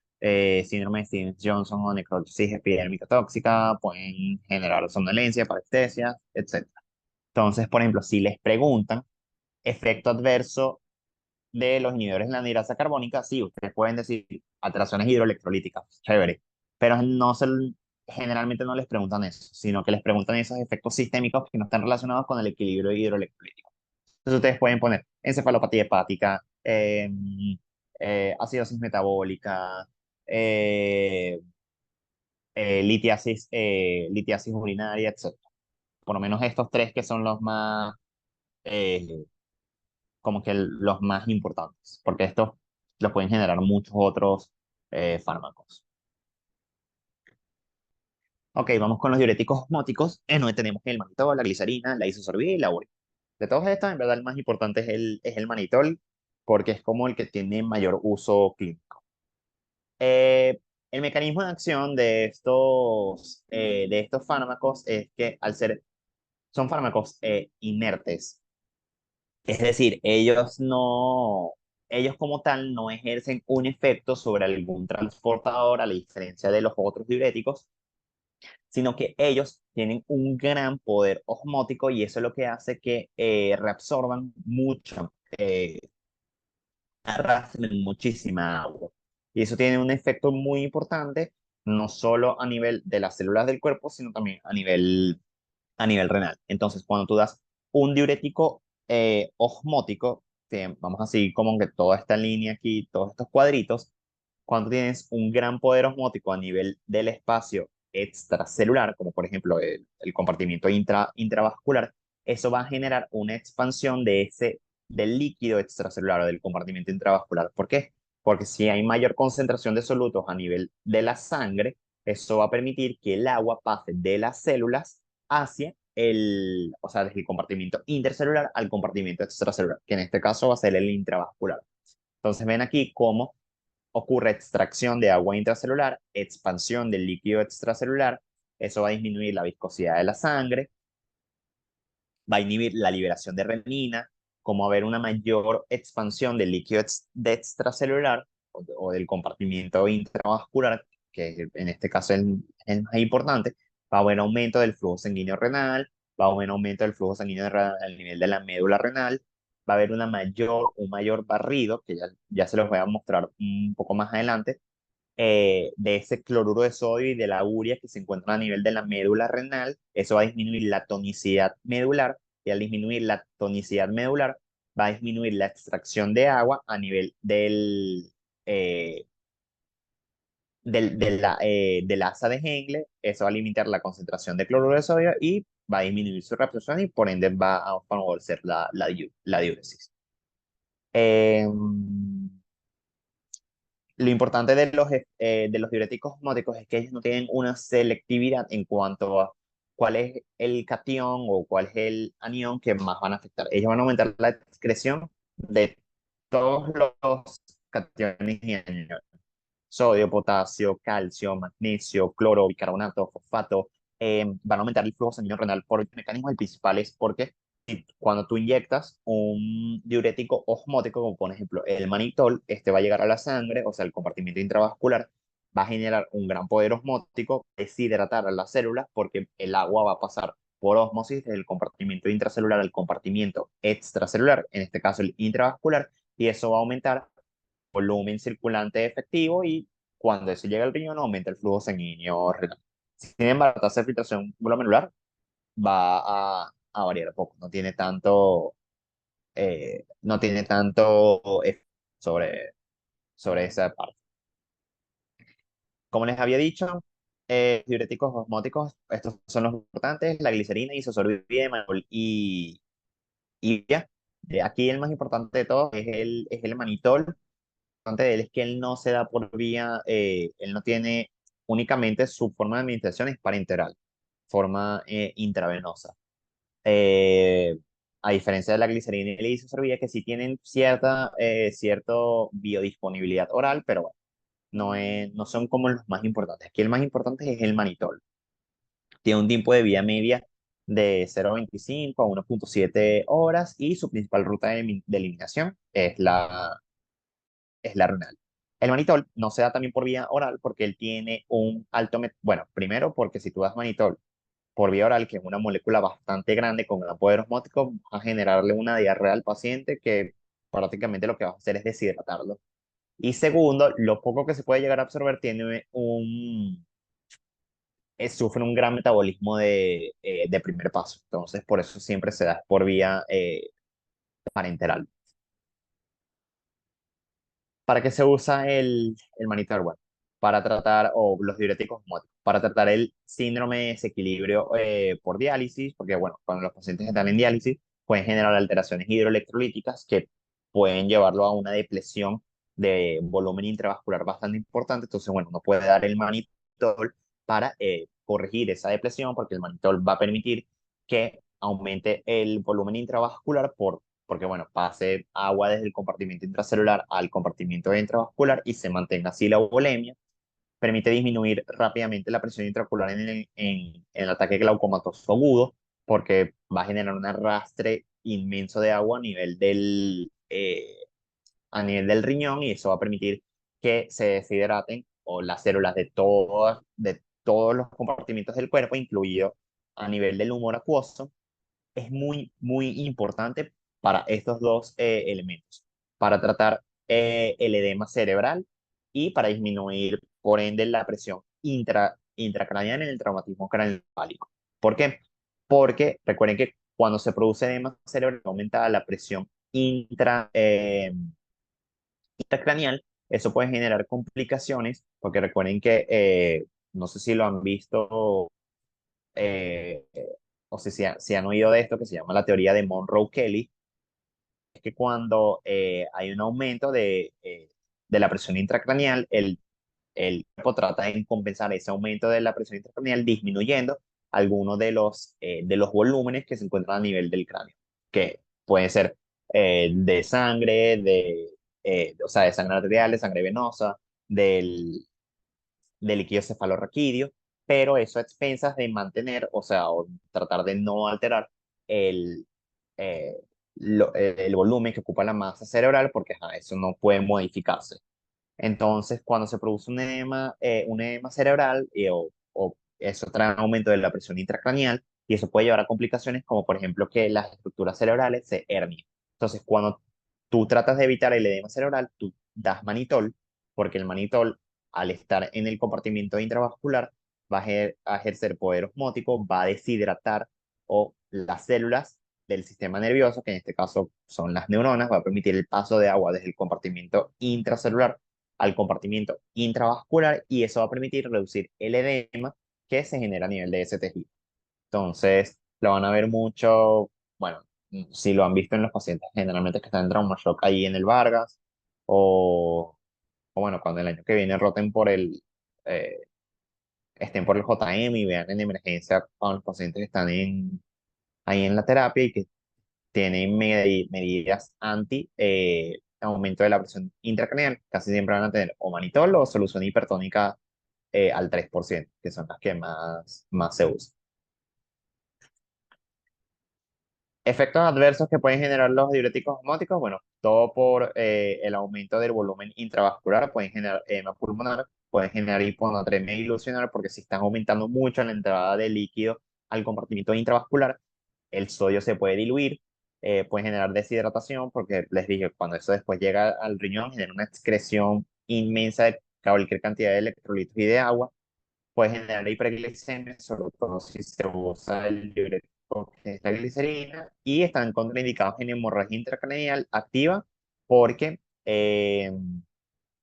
síndrome de Stevens-Johnson o necrosis epidérmica tóxica, pueden generar somnolencia, parestesia, etc. Entonces, por ejemplo, si les preguntan efecto adverso de los inhibidores de la anhidrasa carbónica, sí, ustedes pueden decir alteraciones hidroelectrolíticas, chévere, pero generalmente no les preguntan eso, sino que les preguntan esos efectos sistémicos que no están relacionados con el equilibrio hidroelectrolítico. Entonces ustedes pueden poner encefalopatía hepática, acidosis metabólica, eh, litiasis urinaria, etc. Por lo menos estos tres que son los más, eh, como que los más importantes, porque estos los pueden generar muchos otros fármacos. Ok, vamos con los diuréticos osmóticos, en donde tenemos el manitol, la glicerina, la isosorbida y la urina. De todos estos, en verdad, el más importante es el manitol, porque es como el que tiene mayor uso clínico. Eh, el mecanismo de acción de estos fármacos es que son fármacos inertes, es decir, ellos como tal no ejercen un efecto sobre algún transportador a la diferencia de los otros diuréticos, sino que ellos tienen un gran poder osmótico y eso es lo que hace que reabsorban arrastren muchísima agua. Y eso tiene un efecto muy importante, no solo a nivel de las células del cuerpo, sino también a nivel renal. Entonces, cuando tú das un diurético osmótico, vamos a seguir como que toda esta línea aquí, todos estos cuadritos, cuando tienes un gran poder osmótico a nivel del espacio extracelular, como por ejemplo el compartimiento intravascular, eso va a generar una expansión del líquido extracelular o del compartimiento intravascular. ¿Por qué? Porque si hay mayor concentración de solutos a nivel de la sangre, eso va a permitir que el agua pase de las células hacia o sea, desde el compartimiento intercelular al compartimiento extracelular, que en este caso va a ser el intravascular. Entonces ven aquí cómo ocurre extracción de agua intracelular, expansión del líquido extracelular, eso va a disminuir la viscosidad de la sangre, va a inhibir la liberación de renina, como haber una mayor expansión del líquido extracelular o del compartimiento intravascular, que en este caso es el más importante, va a haber aumento del flujo sanguíneo renal, va a haber aumento del flujo sanguíneo al nivel de la médula renal, va a haber un mayor barrido, que ya se los voy a mostrar un poco más adelante, de ese cloruro de sodio y de la urea que se encuentran a nivel de la médula renal. Eso va a disminuir la tonicidad medular y al disminuir la tonicidad medular va a disminuir la extracción de agua a nivel eh, del asa de Henle, eso va a limitar la concentración de cloruro de sodio y va a disminuir su reabsorción y por ende va a favorecer la diuresis. Lo importante de los diuréticos osmóticos es que ellos no tienen una selectividad en cuanto a cuál es el catión o cuál es el anión que más van a afectar. Ellos van a aumentar la excreción de todos los cationes y aniones: sodio, potasio, calcio, magnesio, cloro, bicarbonato, fosfato. Van a aumentar el flujo sanguíneo renal por mecanismos principales porque cuando tú inyectas un diurético osmótico, como por ejemplo el manitol, este va a llegar a la sangre, o sea, el compartimiento intravascular, va a generar un gran poder osmótico, deshidratar a las células porque el agua va a pasar por ósmosis del compartimiento intracelular al compartimiento extracelular, en este caso el intravascular, y eso va a aumentar volumen circulante efectivo y cuando eso llega al riñón aumenta el flujo sanguíneo renal. Sin embargo, la tasa de filtración glomerular va a variar poco, no tiene tanto efecto sobre esa parte. Como les había dicho, diuréticos osmóticos, estos son los importantes: la glicerina, isosorbida, emanol y ya. Aquí el más importante de todos es el manitol. Lo importante de él es que él no se da por vía, él no tiene únicamente su forma de administración es parenteral, forma intravenosa. eh, a diferencia de la glicerina y la isosorbida, que sí tienen cierto biodisponibilidad oral, pero bueno, no son como los más importantes. Aquí el más importante es el manitol. Tiene un tiempo de vida media de 0,25 a 1,7 horas y su principal ruta de eliminación es la renal. El manitol no se da también por vía oral porque él tiene un bueno, primero porque si tú das manitol por vía oral, que es una molécula bastante grande con gran poder osmótico, a generarle una diarrea al paciente que prácticamente lo que va a hacer es deshidratarlo. Y segundo, lo poco que se puede llegar a absorber sufre un gran metabolismo de primer paso. Entonces, por eso siempre se da por vía parenteral. ¿Para qué se usa el monitor? Bueno, para tratar, o los diuréticos osmóticos, para tratar el síndrome de desequilibrio por diálisis, porque bueno, cuando los pacientes están en diálisis, pueden generar alteraciones hidroelectrolíticas que pueden llevarlo a una depresión de volumen intravascular bastante importante. Entonces, bueno, uno puede dar el manitol para corregir esa depresión, porque el manitol va a permitir que aumente el volumen intravascular porque bueno, pase agua desde el compartimento intracelular al compartimento intravascular y se mantenga así la eubolemia. Permite disminuir rápidamente la presión intraocular en el ataque glaucomatoso agudo, porque va a generar un arrastre inmenso de agua a nivel del riñón y eso va a permitir que se deshidraten o las células de todos los compartimentos del cuerpo, incluido a nivel del humor acuoso. Es muy, muy importante para estos dos elementos, para tratar el edema cerebral y para disminuir, por ende, la presión intracraneal en el traumatismo craneoencefálico. ¿Por qué? Porque recuerden que cuando se produce edema cerebral aumenta la presión intracraneal. Eso puede generar complicaciones, porque recuerden que, no sé si lo han visto eh, o si han oído de esto, que se llama la teoría de Monroe-Kelly, es que cuando hay un aumento de la presión intracraneal, el cuerpo trata de compensar ese aumento de la presión intracraneal disminuyendo algunos de los volúmenes que se encuentran a nivel del cráneo, que pueden ser de sangre, o sea, de sangre arterial, de sangre venosa, del, de líquido cefalorraquídeo, pero eso a expensas de mantener, o sea, o tratar de no alterar el, eh, el volumen que ocupa la masa cerebral, porque ajá, eso no puede modificarse. Entonces, cuando se produce un edema cerebral, o eso trae un aumento de la presión intracraneal, y eso puede llevar a complicaciones como, por ejemplo, que las estructuras cerebrales se hernien. Entonces, cuando tú tratas de evitar el edema cerebral, tú das manitol, porque el manitol, al estar en el compartimiento intravascular, va a ejercer poder osmótico, va a deshidratar o las células del sistema nervioso, que en este caso son las neuronas, va a permitir el paso de agua desde el compartimiento intracelular al compartimiento intravascular y eso va a permitir reducir el edema que se genera a nivel de ese tejido. Entonces, lo van a ver mucho, bueno, si lo han visto en los pacientes generalmente que están en trauma shock ahí en el Vargas, o, o bueno, cuando el año que viene eh, estén por el JM y vean en emergencia con los pacientes que están ahí en la terapia y que tienen medidas anti aumento de la presión intracraneal, casi siempre van a tener o manitol o solución hipertónica al 3%, que son las que más se usan. Efectos adversos que pueden generar los diuréticos osmóticos, bueno, todo por el aumento del volumen intravascular, pueden generar edema pulmonar, pueden generar hiponatremia ilusional, porque si están aumentando mucho la entrada de líquido al compartimiento intravascular, el sodio se puede diluir, puede generar deshidratación, porque les dije, cuando eso después llega al riñón, genera una excreción inmensa de cualquier cantidad de electrolitos y de agua, puede generar hiperglicemia, sobre todo si se usa el diurético que es la glicerina, y están contraindicados en hemorragia intracraneal activa porque,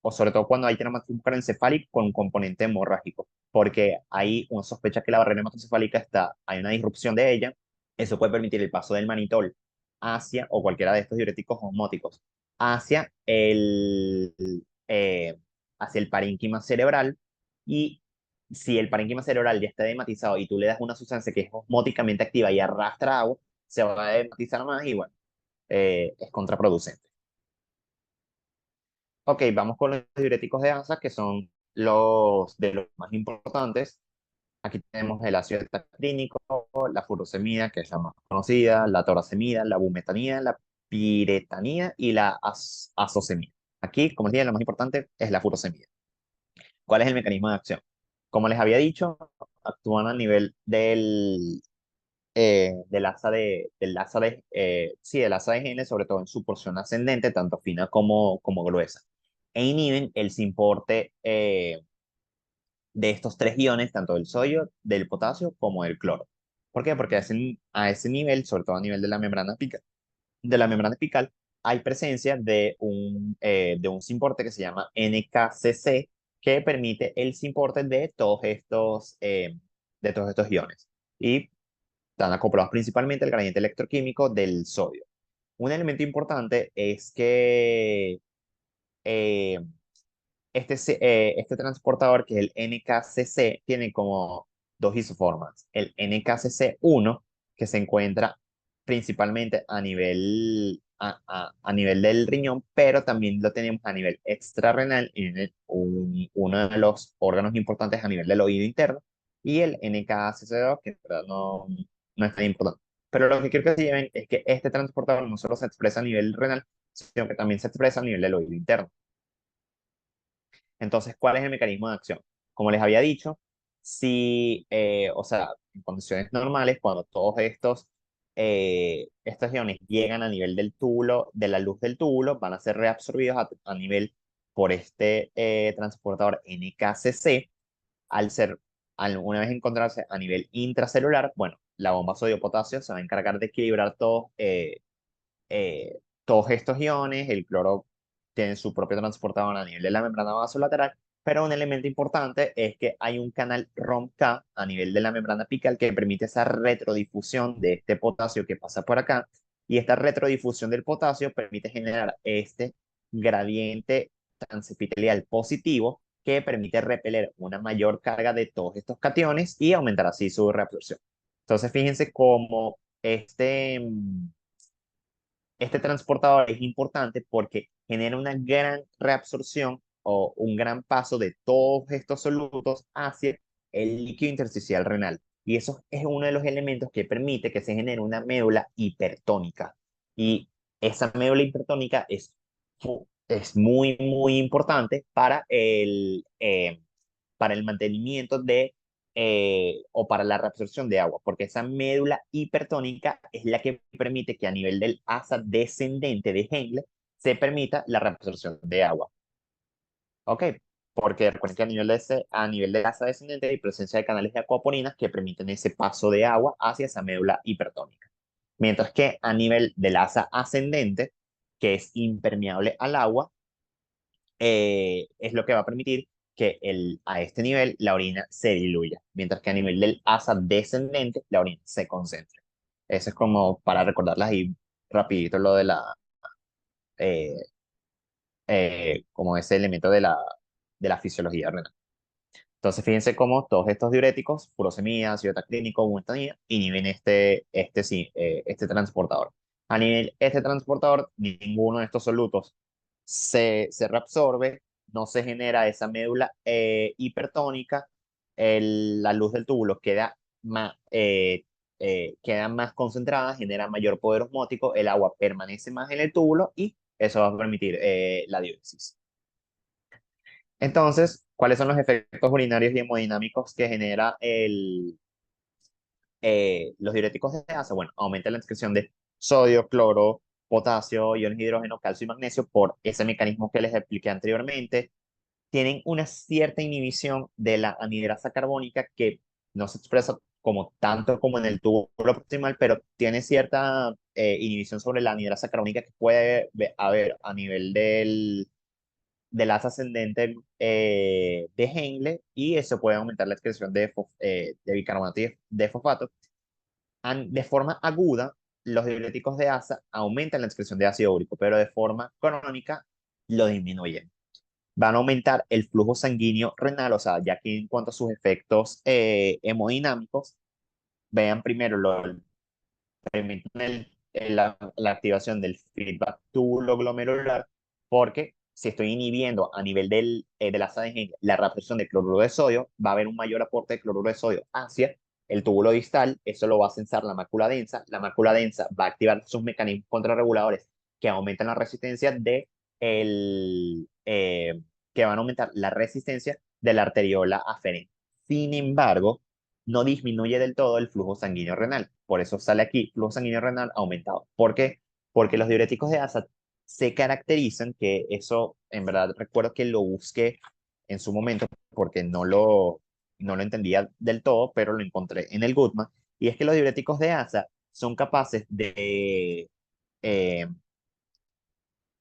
o sobre todo cuando hay traumatismo encefálico con un componente hemorrágico, porque hay una sospecha que la barrera hematoencefálica hay una disrupción de ella, eso puede permitir el paso del manitol hacia, o cualquiera de estos diuréticos osmóticos, hacia eh, hacia el parénquima cerebral, y si el parénquima cerebral ya está edematizado y tú le das una sustancia que es osmóticamente activa y arrastra agua, se va a edematizar más y bueno, es contraproducente. Ok, vamos con los diuréticos de ASA, que son los de los más importantes. Aquí tenemos el ácido clínico, la furosemida, que es la más conocida, la toracemida, la bumetanida, la piretanida y la azosemida. Aquí, como les dije, la más importante es la furosemida. ¿Cuál es el mecanismo de acción? Como les había dicho, actúan a nivel del asa de genes, sobre todo en su porción ascendente, tanto fina como gruesa, e inhiben el simporte de estos tres iones, tanto del sodio, del potasio como del cloro. ¿Por qué? Porque a ese nivel, sobre todo a nivel de la membrana apical, hay presencia de un simporte que se llama NKCC, que permite el simporte de todos estos iones. Y están acoplados principalmente al gradiente electroquímico del sodio. Un elemento importante es que eh, este transportador, que es el NKCC, tiene como dos isoformas. El NKCC1, que se encuentra principalmente a nivel del riñón, pero también lo tenemos a nivel extrarrenal, en uno de los órganos importantes a nivel del oído interno, y el NKCC2, que en verdad no es tan importante. Pero lo que quiero que se lleven es que este transportador no solo se expresa a nivel renal, sino que también se expresa a nivel del oído interno. Entonces, ¿cuál es el mecanismo de acción? Como les había dicho, si, o sea, en condiciones normales, cuando todos estos iones llegan a nivel del túbulo, de la luz del túbulo, van a ser reabsorbidos a nivel por este transportador NKCC. Al ser, una vez encontrarse a nivel intracelular, bueno, la bomba sodio-potasio se va a encargar de equilibrar todos estos iones. El cloro tiene su propio transportador a nivel de la membrana vasolateral, pero un elemento importante es que hay un canal ROMK a nivel de la membrana apical que permite esa retrodifusión de este potasio que pasa por acá, y esta retrodifusión del potasio permite generar este gradiente transepitelial positivo que permite repeler una mayor carga de todos estos cationes y aumentar así su reabsorción. Entonces, fíjense cómo este transportador es importante porque genera una gran reabsorción o un gran paso de todos estos solutos hacia el líquido intersticial renal. Y eso es uno de los elementos que permite que se genere una médula hipertónica. Y esa médula hipertónica es muy, muy importante para el mantenimiento o para la reabsorción de agua, porque esa médula hipertónica es la que permite que a nivel del asa descendente de Henle se permita la reabsorción de agua. ¿Ok? Porque recuerden que a nivel del asa descendente hay presencia de canales de acuaponinas que permiten ese paso de agua hacia esa médula hipertónica. Mientras que a nivel del asa ascendente, que es impermeable al agua, es lo que va a permitir que a este nivel la orina se diluya, mientras que a nivel del asa descendente la orina se concentre. Eso es como para recordarlas ahí rapidito lo de eh, como ese elemento de la fisiología renal. Entonces, fíjense cómo todos estos diuréticos, furosemida, ácido clínico, bumetanida, inhiben este transportador. A nivel este transportador, ninguno de estos solutos se reabsorbe, no se genera esa médula hipertónica, la luz del túbulo queda más concentrada, genera mayor poder osmótico, el agua permanece más en el túbulo y eso va a permitir la diuresis. Entonces, ¿cuáles son los efectos urinarios y hemodinámicos que genera los diuréticos de asa? Bueno, aumenta la excreción de sodio, cloro, potasio, iones de hidrógeno, calcio y magnesio por ese mecanismo que les expliqué anteriormente. Tienen una cierta inhibición de la anhidrasa carbónica que no se expresa como tanto como en el tubo proximal, pero tiene cierta inhibición sobre la anhidrasa carbónica que puede haber a nivel del asa ascendente de Henle y eso puede aumentar la excreción de bicarbonato de fosfato. De forma aguda, los diuréticos de asa aumentan la excreción de ácido úrico, pero de forma crónica lo disminuyen. Van a aumentar el flujo sanguíneo renal, o sea, ya que en cuanto a sus efectos hemodinámicos, vean primero permiten la activación del feedback tubulo-glomerular, porque si estoy inhibiendo a nivel de la ADG la reabsorción de cloruro de sodio, va a haber un mayor aporte de cloruro de sodio hacia el túbulo distal, eso lo va a sensar la mácula densa va a activar sus mecanismos contrarreguladores que aumentan la resistencia que van a aumentar la resistencia de la arteriola aferente. Sin embargo, no disminuye del todo el flujo sanguíneo renal. Por eso sale aquí flujo sanguíneo renal aumentado. ¿Por qué? Porque los diuréticos de asa se caracterizan, que eso en verdad recuerdo que lo busqué en su momento porque no lo entendía del todo, pero lo encontré en el Goodman, y es que los diuréticos de asa son capaces eh,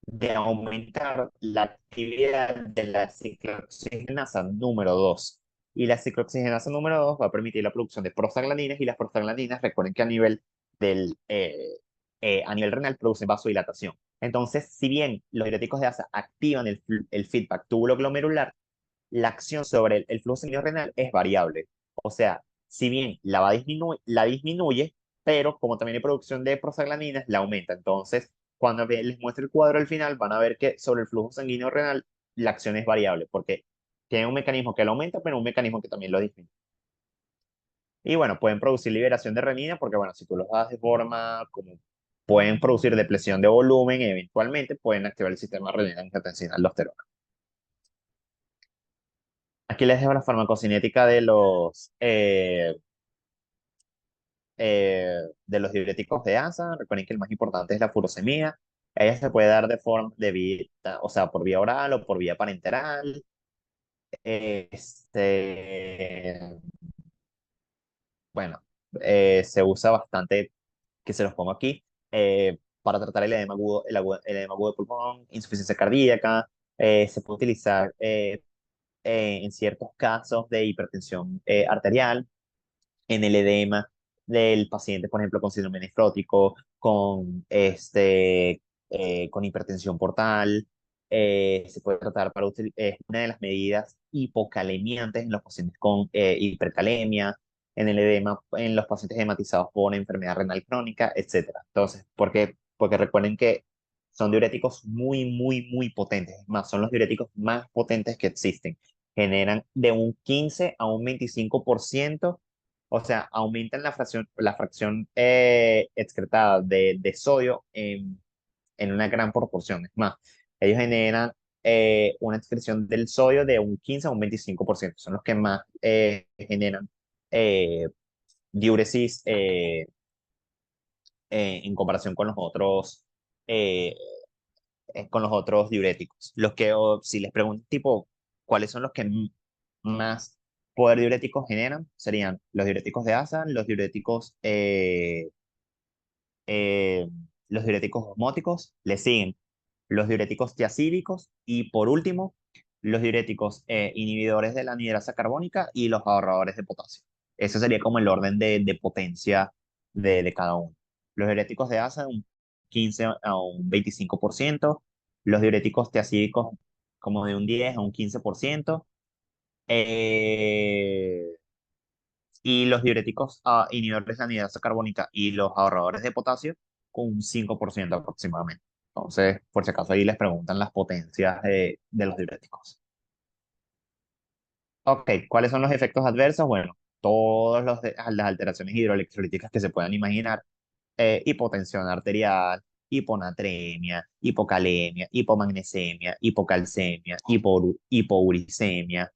de aumentar la actividad de la ciclooxigenasa número 2. Y la ciclooxigenasa número 2 va a permitir la producción de prostaglandinas y las prostaglandinas, recuerden que a nivel renal producen vasodilatación. Entonces, si bien los diuréticos de asa activan el feedback tubulo-glomerular, la acción sobre el flujo sanguíneo renal es variable. O sea, si bien la disminuye, pero como también hay producción de prostaglandinas, la aumenta. Entonces, cuando les muestre el cuadro al final, van a ver que sobre el flujo sanguíneo renal la acción es variable, porque tiene un mecanismo que lo aumenta, pero un mecanismo que también lo disminuye. Y bueno, pueden producir liberación de renina, porque bueno, si tú los das de forma como pueden producir depresión de volumen, eventualmente pueden activar el sistema renina-angiotensina-aldosterona. Aquí les dejo la farmacocinética de los diuréticos de asa. Recuerden que el más importante es la furosemida. Ella se puede dar de forma de vía, o sea, por vía oral o por vía parenteral. Este, bueno, se usa bastante, que se los pongo aquí, para tratar el edema agudo, el edema agudo de pulmón, insuficiencia cardíaca. Se puede utilizar en ciertos casos de hipertensión arterial, en el edema del paciente, por ejemplo, con síndrome nefrótico, con hipertensión portal. Se puede tratar es una de las medidas hipocalemiantes en los pacientes con hipercalemia, en el edema, en los pacientes hematizados por enfermedad renal crónica, etcétera. Entonces, ¿por qué? Porque recuerden que son diuréticos muy, muy, muy potentes. Es más, son los diuréticos más potentes que existen. Generan de un 15 a un 25%, o sea, aumentan la fracción excretada de sodio en una gran proporción. Es más, ellos generan una excreción del sodio de un 15 a un 25%. Son los que más generan eh, diuresis en comparación eh, con los otros diuréticos. Si les pregunto, tipo, ¿cuáles son los que más poder diurético generan? Serían los diuréticos de asa, eh, los diuréticos osmóticos, le siguen los diuréticos tiacídicos y por último, los diuréticos inhibidores de la anhidrasa carbónica y los ahorradores de potasio. Ese sería como el orden de potencia de cada uno. Los diuréticos de asa un 15 a un 25%, los diuréticos tiacídicos como de un 10 a un 15%, eh, y los diuréticos inhibidores de anhidrasa carbónica y los ahorradores de potasio con un 5% aproximadamente. Entonces, por si acaso ahí les preguntan las potencias de los diuréticos. Ok, ¿cuáles son los efectos adversos? Bueno, todas las alteraciones hidroelectrolíticas que se puedan imaginar, hipotensión arterial, hiponatremia, hipocalemia, hipomagnesemia, hipocalcemia, hipouricemia,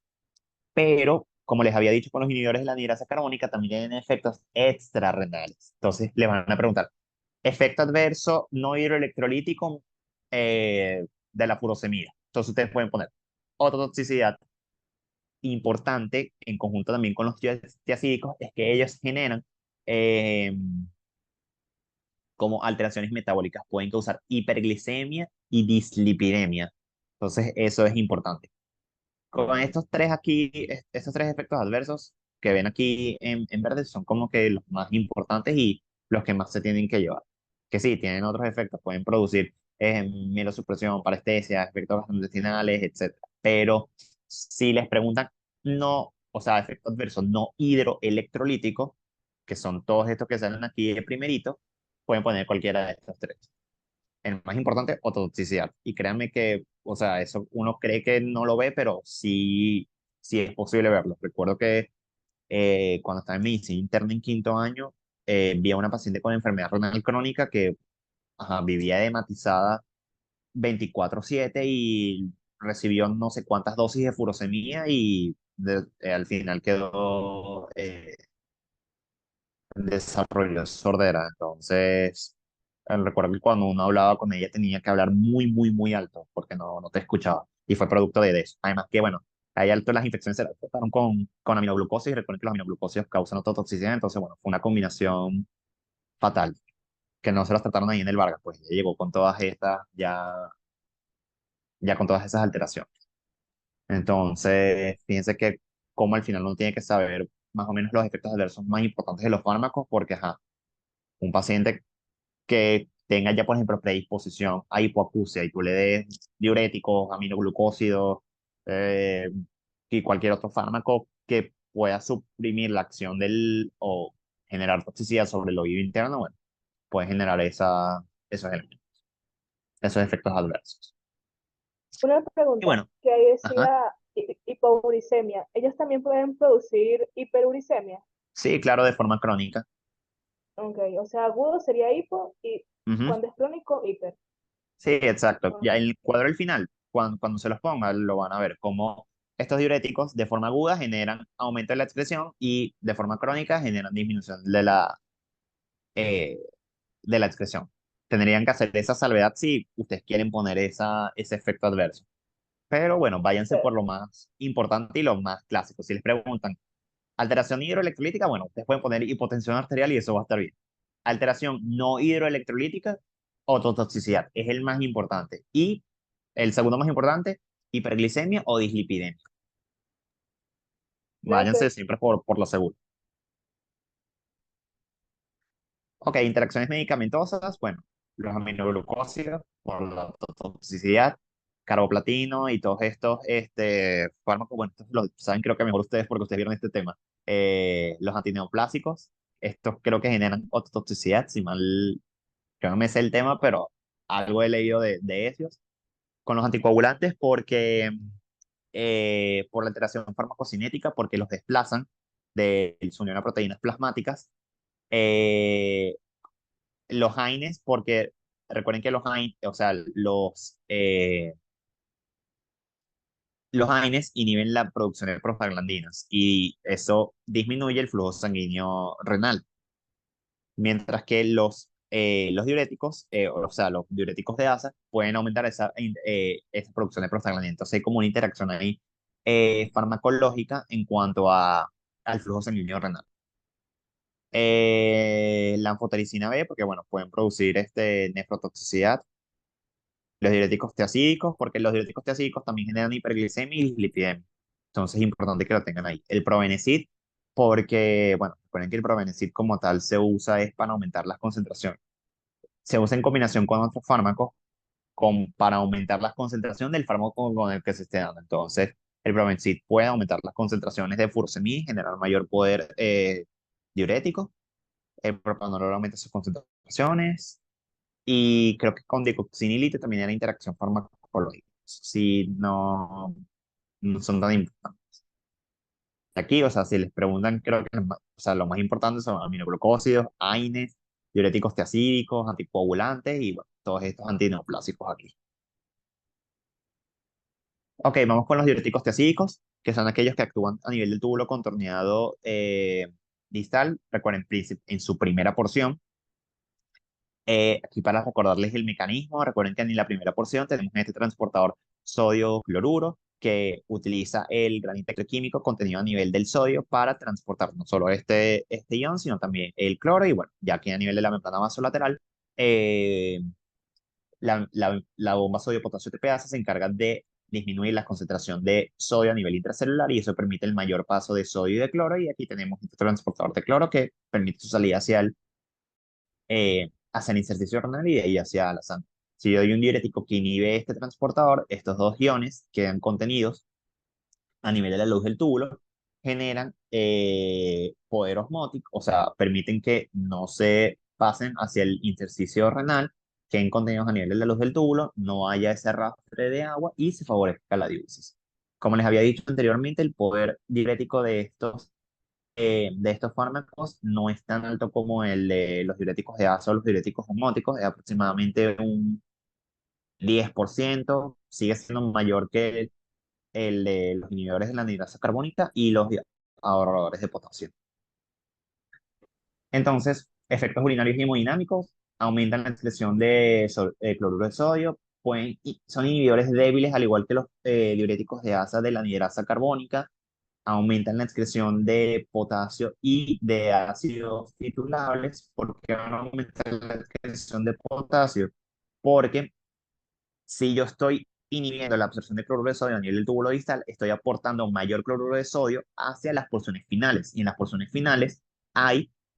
pero como les había dicho con los inhibidores de la anhidrasa carbónica, también tienen efectos extrarrenales. Entonces le van a preguntar, efecto adverso no hidroelectrolítico de la furosemida. Entonces ustedes pueden poner otra toxicidad importante en conjunto también con los tiacídicos, es que ellos generan eh, como alteraciones metabólicas, pueden causar hiperglicemia y dislipidemia. Entonces eso es importante. Con estos tres aquí, estos tres efectos adversos que ven aquí en verde son como que los más importantes y los que más se tienen que llevar. Que sí, tienen otros efectos, pueden producir mielosupresión, parestesia, efectos gastrointestinales, etcétera. Pero si les preguntan, no, o sea, efectos adversos no hidroelectrolíticos, que son todos estos que salen aquí de primerito, pueden poner cualquiera de estos tres. El más importante, ototoxicidad. Y créanme que, o sea, eso uno cree que no lo ve, pero sí, sí es posible verlo. Recuerdo que cuando estaba en medicina interna en quinto año, vi a una paciente con enfermedad renal crónica que ajá, vivía hematizada 24/7 y recibió no sé cuántas dosis de furosemida y al final quedó en desarrollo de sordera. Entonces, recuerdo que cuando uno hablaba con ella tenía que hablar muy, muy, muy alto porque no te escuchaba. Y fue producto de eso. Además que, bueno, ahí alto las infecciones se trataron con aminoglucosis y recuerden que los aminoglucósidos causan ototoxicidad. Entonces, bueno, fue una combinación fatal que no se las trataron ahí en el Vargas. Pues ella llegó con todas estas, ya con todas esas alteraciones. Entonces, fíjense que como al final uno tiene que saber más o menos los efectos adversos más importantes de los fármacos porque, ajá, un paciente que tenga ya, por ejemplo, predisposición a hipoacusia y tú le des diuréticos, aminoglucósidos eh, y cualquier otro fármaco que pueda suprimir la acción del o generar toxicidad sobre el oído interno, bueno, puede generar esos elementos, esos efectos adversos. Una Y pregunta bueno, que ahí ajá, decía hipouricemia. ¿Ellos también pueden producir hiperuricemia? sí, claro, de forma crónica. Ok, o sea, agudo sería hipo y Ujú. cuando es crónico, hiper. Sí, exacto. Ok, Ya el cuadro al final, cuando se los ponga, lo van a ver como estos diuréticos de forma aguda generan aumento de la excreción y de forma crónica generan disminución eh, de la excreción. Tendrían que hacer esa salvedad si ustedes quieren poner ese efecto adverso. Pero bueno, váyanse por lo más importante y lo más clásico. Si les preguntan alteración hidroelectrolítica, bueno, ustedes pueden poner hipotensión arterial y eso va a estar bien. Alteración no hidroelectrolítica, ototoxicidad, es el más importante. Y el segundo más importante, hiperglicemia o dislipidemia. Váyanse gracias. siempre por lo seguro. Ok, interacciones medicamentosas, bueno, los aminoglucósidos por la toxicidad, carboplatino y todos estos fármacos, bueno, estos lo saben creo que mejor ustedes porque ustedes vieron este tema. Los antineoplásicos, estos creo que generan ototoxicidad, si mal, yo no me sé el tema, pero algo he leído de ellos. Con los anticoagulantes porque por la alteración farmacocinética, porque los desplazan de su unión a proteínas plasmáticas. Eh, los AINES, porque recuerden que los AINES, o sea, los AINES inhiben la producción de prostaglandinas y eso disminuye el flujo sanguíneo renal, mientras que los diuréticos, o sea, los diuréticos de ASA pueden aumentar esa producción de prostaglandina. Entonces hay como una interacción ahí farmacológica en cuanto al flujo sanguíneo renal. La anfotericina B, porque bueno, pueden producir nefrotoxicidad. Los diuréticos tiacídicos, porque los diuréticos tiacídicos también generan hiperglicemia y dislipidemia. Entonces es importante que lo tengan ahí. El Probenecid, porque, bueno, recuerden que el Probenecid como tal se usa es para aumentar las concentraciones. Se usa en combinación con otros fármacos para aumentar la concentración del fármaco con el que se esté dando. Entonces, el Probenecid puede aumentar las concentraciones de furosemida y generar mayor poder diurético. El propranolol aumenta sus concentraciones. Y creo que con digoxinilite también hay interacción farmacológica. Si no, no son tan importantes. Aquí, o sea, si les preguntan, creo que o sea, lo más importante son aminoglucósidos, AINES, diuréticos tiacídicos, anticoagulantes y bueno, todos estos antineoplásicos aquí. Ok, vamos con los diuréticos tiacídicos, que son aquellos que actúan a nivel del túbulo contorneado distal. Recuerden, en su primera porción. Aquí para recordarles el mecanismo, recuerden que en la primera porción tenemos este transportador sodio-cloruro que utiliza el granito químico contenido a nivel del sodio para transportar no solo este ion, sino también el cloro. Y bueno, ya que a nivel de la membrana vasolateral, eh, la bomba sodio-potasio TPase se encarga de disminuir la concentración de sodio a nivel intracelular y eso permite el mayor paso de sodio y de cloro. Y aquí tenemos este transportador de cloro que permite su salida hacia el intersticio renal y de ahí hacia la sangre. Si yo doy un diurético que inhibe este transportador, estos dos iones quedan contenidos a nivel de la luz del túbulo, generan poder osmótico, o sea, permiten que no se pasen hacia el intersticio renal, queden contenidos a nivel de la luz del túbulo, no haya ese arrastre de agua y se favorezca la diuresis. Como les había dicho anteriormente, el poder diurético de estos fármacos no es tan alto como el de los diuréticos de asa o los diuréticos osmóticos, es aproximadamente un 10%, sigue siendo mayor que el de los inhibidores de la anhidrasa carbónica y los ahorradores de potasio. Entonces, efectos urinarios hemodinámicos, aumentan la excreción de cloruro de sodio, son inhibidores débiles, al igual que los diuréticos de asa de la anhidrasa carbónica, aumentan la excreción de potasio y de ácidos titulables. ¿Por qué van a aumentar la excreción de potasio? Porque si yo estoy inhibiendo la absorción de cloruro de sodio a nivel del túbulo distal, estoy aportando mayor cloruro de sodio hacia las porciones finales. Y en las porciones finales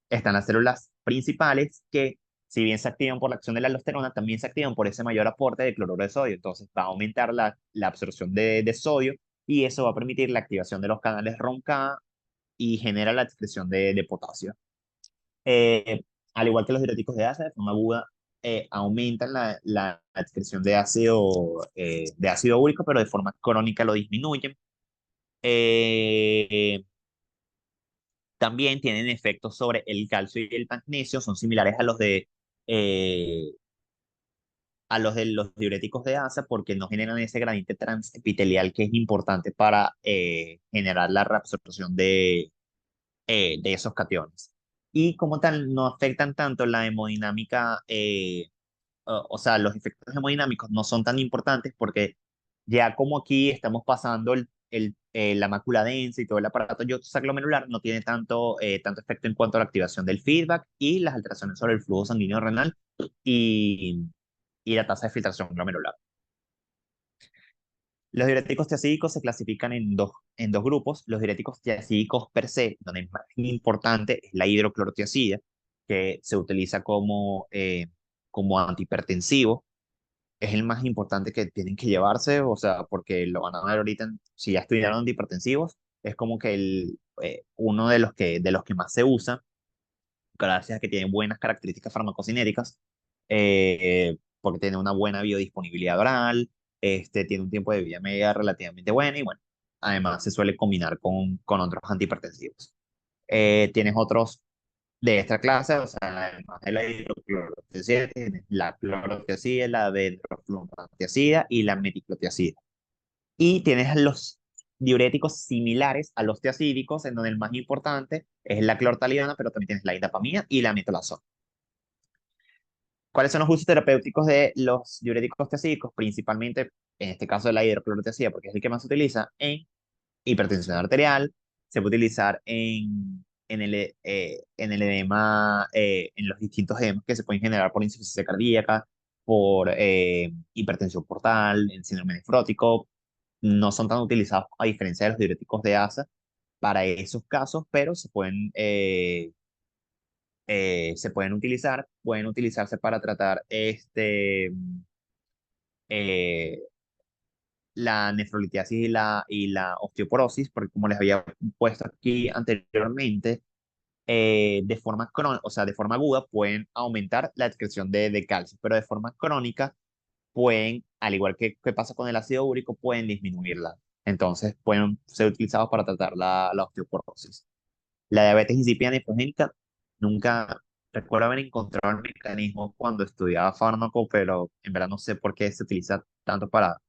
están las células principales que, si bien se activan por la acción de la aldosterona, también se activan por ese mayor aporte de cloruro de sodio. Entonces va a aumentar la absorción de sodio y eso va a permitir la activación de los canales ROMK y genera la excreción de potasio. Eh, Al igual que los diuréticos de asa, de forma aguda, aumentan la excreción de ácido úrico, pero de forma crónica lo disminuyen. Eh, También tienen efectos sobre el calcio y el magnesio, son similares eh, a los de los diuréticos de asa porque no generan ese granito transepitelial que es importante para generar la reabsorción de esos cationes. Y como tal, no afectan tanto la hemodinámica, o sea, los efectos hemodinámicos no son tan importantes porque ya como aquí estamos pasando la mácula densa y todo el aparato glomerular, no tiene tanto efecto en cuanto a la activación del feedback y las alteraciones sobre el flujo sanguíneo renal y, y la tasa de filtración glomerular. Los diuréticos tiacídicos se clasifican en dos grupos. Los diuréticos tiacídicos per se, donde es más importante es la hidroclorotiazida, que se utiliza como antihipertensivo. Es el más importante que tienen que llevarse, o sea, porque lo van a ver ahorita, si ya estudiaron antihipertensivos, es como que uno de los que más se usa, gracias a que tiene buenas características farmacocinéticas, porque tiene una buena biodisponibilidad oral, tiene un tiempo de vida media relativamente bueno y bueno, además se suele combinar con otros antihipertensivos. Tienes otros de esta clase, o sea, además de la hidroclorotiazida, tienes la clorotiazida, la dendrofluorotiazida y la meticlotiazida. Y tienes los diuréticos similares a los tiacídicos, en donde el más importante es la clortalidona, pero también tienes la indapamida y la metolazona. ¿Cuáles son los usos terapéuticos de los diuréticos tiacídicos? Principalmente, en este caso de la hidroclorotiazida, porque es el que más se utiliza en hipertensión arterial, se puede utilizar en el edema, en los distintos edemas que se pueden generar por insuficiencia cardíaca, por hipertensión portal, en síndrome nefrótico. No son tan utilizados a diferencia de los diuréticos de ASA para esos casos, pero se pueden utilizar, pueden utilizarse para tratar eh, la nefrolitiasis y la osteoporosis, porque como les había puesto aquí anteriormente, de forma crónica, o sea, de forma aguda, pueden aumentar la excreción de calcio, pero de forma crónica pueden, al igual que pasa con el ácido úrico, pueden disminuirla. Entonces, pueden ser utilizados para tratar la osteoporosis. La diabetes insípida nefrogénica, nunca recuerdo haber encontrado el mecanismo cuando estudiaba fármaco, pero en verdad no sé por qué se utiliza tanto para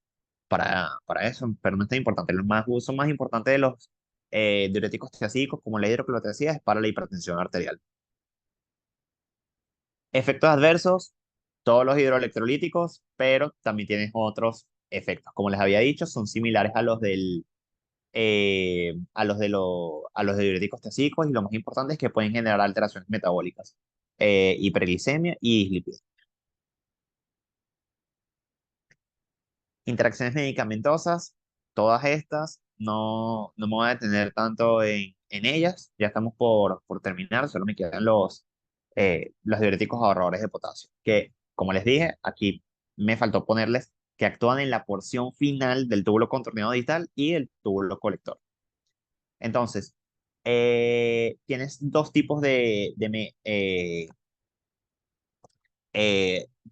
eso, pero no es tan importante. El más uso más importante de los diuréticos triacídicos, como la hidroclorotiazida, es para la hipertensión arterial. Efectos adversos, todos los hidroelectrolíticos, pero también tienes otros efectos. Como les había dicho, son similares a los a los de diuréticos triacídicos y lo más importante es que pueden generar alteraciones metabólicas, hiperglicemia y dislipidemia. Interacciones medicamentosas, todas estas, no me voy a detener tanto en ellas, ya estamos por terminar, solo me quedan los diuréticos ahorradores de potasio, que como les dije, aquí me faltó ponerles que actúan en la porción final del túbulo contorneado distal y el túbulo colector. Entonces, tienes dos tipos de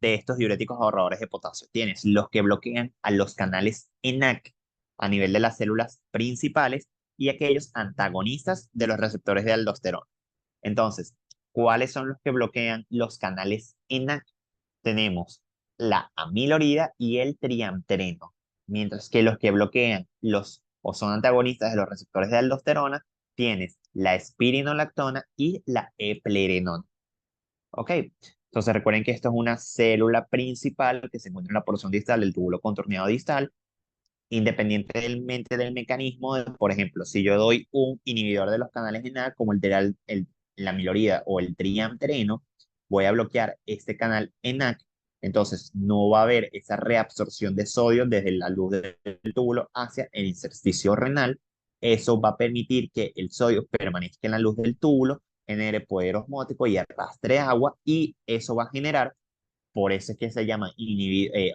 estos diuréticos ahorradores de potasio. Tienes los que bloquean a los canales ENaC a nivel de las células principales y aquellos antagonistas de los receptores de aldosterona. Entonces, ¿cuáles son los que bloquean los canales ENaC? Tenemos la amilorida y el triamtereno, mientras que los que bloquean o son antagonistas de los receptores de aldosterona, tienes la espironolactona y la eplerenona. ¿Ok? Entonces recuerden que esto es una célula principal que se encuentra en la porción distal del túbulo contorneado distal, independientemente del mecanismo. Por ejemplo, si yo doy un inhibidor de los canales de NAC, como la amilorida o el triamtereno, voy a bloquear este canal ENaC, entonces no va a haber esa reabsorción de sodio desde la luz del túbulo hacia el intersticio renal. Eso va a permitir que el sodio permanezca en la luz del túbulo, genere poder osmótico y arrastre agua, y eso va a generar, por eso es que se llaman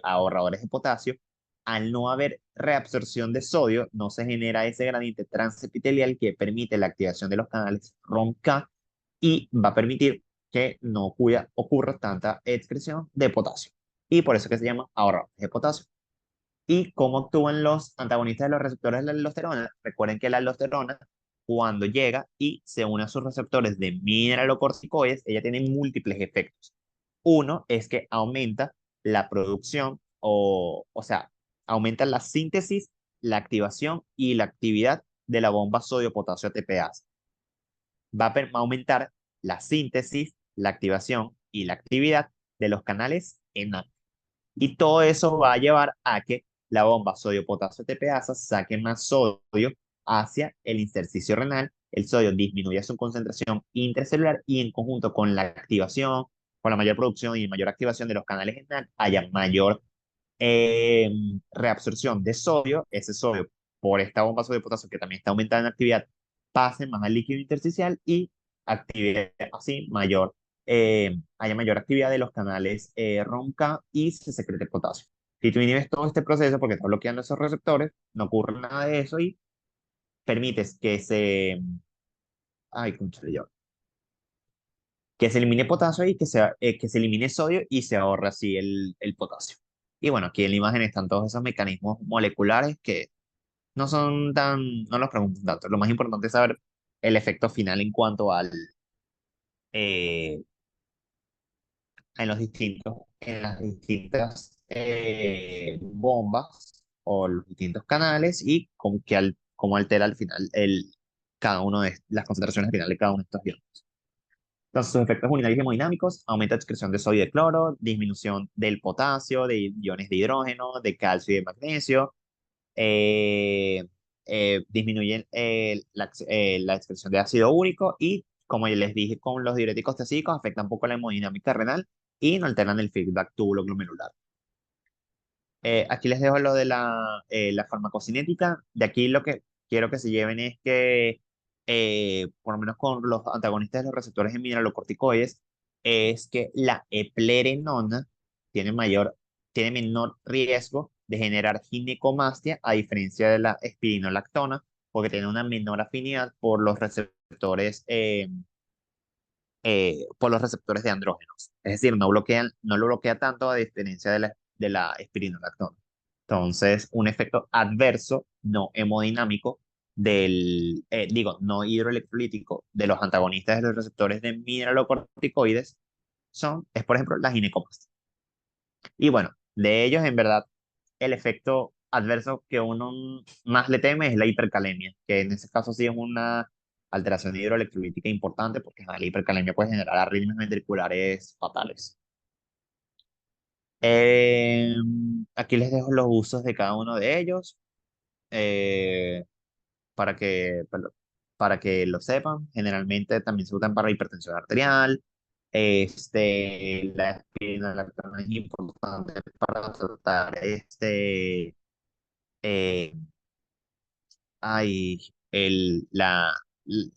ahorradores de potasio. Al no haber reabsorción de sodio, no se genera ese gradiente transepitelial que permite la activación de los canales ROMK y va a permitir que no ocurra tanta excreción de potasio. Y por eso es que se llama ahorradores de potasio. ¿Y cómo actúan los antagonistas de los receptores de la aldosterona? Recuerden que la aldosterona, cuando llega y se une a sus receptores de mineralocorticoides, ella tiene múltiples efectos. Uno es que aumenta la producción, o sea, aumenta la síntesis, la activación y la actividad de la bomba sodio-potasio ATPase. Va a aumentar la síntesis, la activación y la actividad de los canales ENaC. Y todo eso va a llevar a que la bomba sodio-potasio ATPasa saque más sodio hacia el intersticio renal. El sodio disminuye su concentración intracelular y en conjunto con la activación, con la mayor producción y mayor activación de los canales ENaC, haya mayor eh, reabsorción de sodio. Ese sodio, por esta bomba sodio-potasio que también está aumentada en actividad, pase más al líquido intersticial y active así haya mayor actividad de los canales ROMK y se secrete potasio. Si tú inhibes todo este proceso porque estás bloqueando esos receptores, no ocurre nada de eso y permites ay, cónchale yo, que se elimine potasio y que se elimine sodio y se ahorra así el potasio. Y bueno, aquí en la imagen están todos esos mecanismos moleculares que no los preguntan tanto. Lo más importante es saber el efecto final en cuanto eh, en las distintas bombas o los distintos canales y cómo altera al final cada uno de las concentraciones finales de cada uno de estos iones. Entonces, sus efectos urinarios y hemodinámicos: aumenta la excreción de sodio y de cloro, disminución del potasio, de iones de hidrógeno, de calcio y de magnesio, eh, disminuyen la excreción de ácido úrico y, como ya les dije, con los diuréticos tesídicos afectan un poco la hemodinámica renal y no alteran el feedback túbulo-glomerular. Aquí les dejo lo de la farmacocinética. De aquí lo que quiero que se lleven es que, por lo menos con los antagonistas de los receptores de mineralocorticoides, es que la eplerenona tiene tiene menor riesgo de generar ginecomastia a diferencia de la espironolactona, porque tiene una menor afinidad por los receptores de andrógenos. Es decir, no lo bloquea tanto a diferencia de la espironolactona. Entonces, un efecto adverso no hemodinámico no hidroelectrolítico de los antagonistas de los receptores de mineralocorticoides es por ejemplo, la ginecomastia. Y bueno, de ellos, en verdad, el efecto adverso que uno más le teme es la hipercalemia, que en ese caso sí es una alteración hidroelectrolítica importante, porque la hipercalemia puede generar arritmias ventriculares fatales. Eh, Aquí les dejo los usos de cada uno de ellos, eh, para para que lo sepan. Generalmente también se usan para hipertensión arterial. La espinolactona es importante para tratar eh,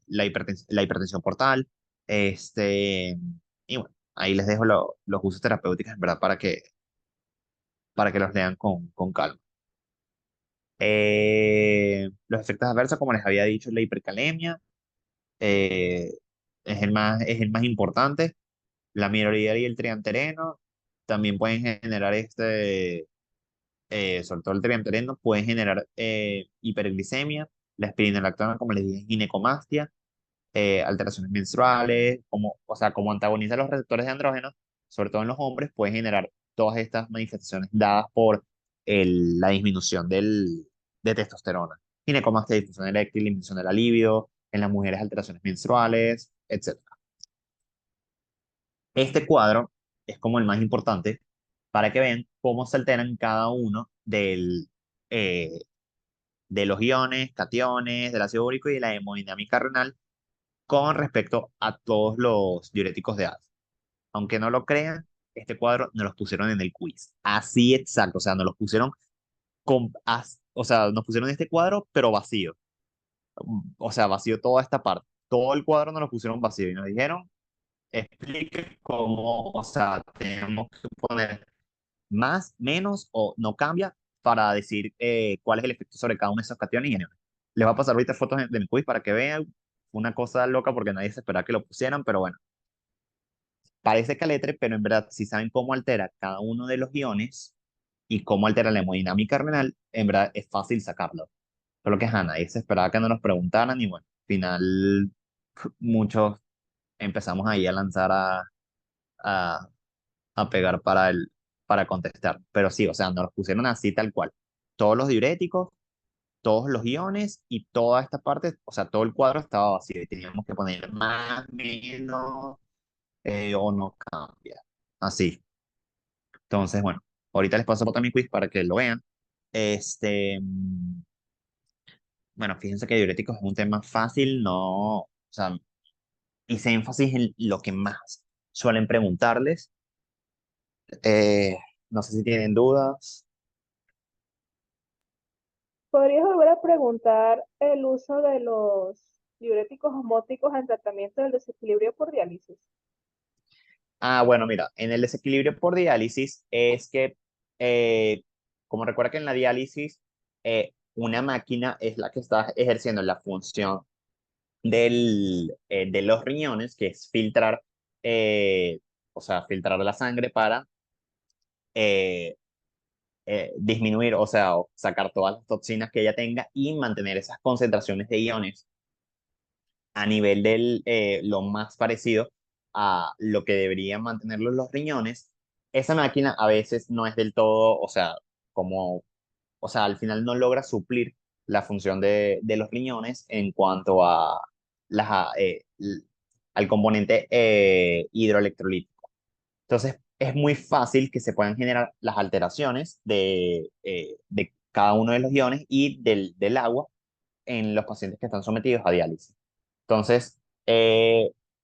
la hipertensión portal. Este, y bueno, ahí les dejo los usos terapéuticos, en verdad, para que los lean con calma. Los efectos adversos, como les había dicho, la hipercalemia eh, es el más importante. La minoría y el triantereno también pueden generar sobre todo el triantereno, pueden generar hiperglicemia. La espironolactona, como les dije, ginecomastia, alteraciones menstruales, o sea, como antagoniza los receptores de andrógenos, sobre todo en los hombres, puede generar todas estas manifestaciones dadas por la disminución de testosterona. Ginecomastia, disfunción eréctil, disminución de la libido, en las mujeres alteraciones menstruales, etc. Este cuadro es como el más importante para que vean cómo se alteran cada uno eh, de los iones, cationes, del ácido úrico y de la hemodinámica renal con respecto a todos los diuréticos de AS. Aunque no lo crean, este cuadro nos los pusieron en el quiz. Así exacto, o sea, nos los pusieron o sea, nos pusieron este cuadro, pero vacío. O sea, vacío toda esta parte. Todo el cuadro nos lo pusieron vacío y nos dijeron, explique cómo, o sea, tenemos que poner más, menos o no cambia para decir cuál es el efecto sobre cada uno de esos cationes y aniones. Les va a pasar ahorita fotos del quiz para que vean una cosa loca porque nadie se esperaba que lo pusieran, pero bueno, parece caletre, pero en verdad, si saben cómo altera cada uno de los iones y cómo altera la hemodinámica renal, en verdad es fácil sacarlo. Solo que a nadie se esperaba que no nos preguntaran y bueno, al final muchos empezamos ahí a lanzar a, a pegar para contestar. Pero sí, o sea, nos los pusieron así tal cual. Todos los diuréticos, todos los iones y toda esta parte, o sea, todo el cuadro estaba vacío y teníamos que poner más, menos, o no cambia. Así. Entonces, bueno, ahorita les paso por mi quiz para que lo vean. Bueno, fíjense que diuréticos es un tema fácil, no, o sea, hice énfasis en lo que más suelen preguntarles. Eh, no sé si tienen dudas. ¿Podrías volver a preguntar el uso de los diuréticos osmóticos en tratamiento del desequilibrio por diálisis? Ah, bueno, mira, en el desequilibrio por diálisis es que, como recuerda que en la diálisis, una máquina es la que está ejerciendo la función de los riñones, que es filtrar, o sea, filtrar la sangre para eh, disminuir, o sea, o sacar todas las toxinas que ella tenga y mantener esas concentraciones de iones a nivel lo más parecido a lo que deberían mantenerlo los riñones. Esa máquina a veces no es del todo, o sea, o sea, al final no logra suplir la función de los riñones en cuanto a al componente hidroelectrolítico. Entonces, es muy fácil que se puedan generar las alteraciones de cada uno de los iones y del agua en los pacientes que están sometidos a diálisis. Entonces,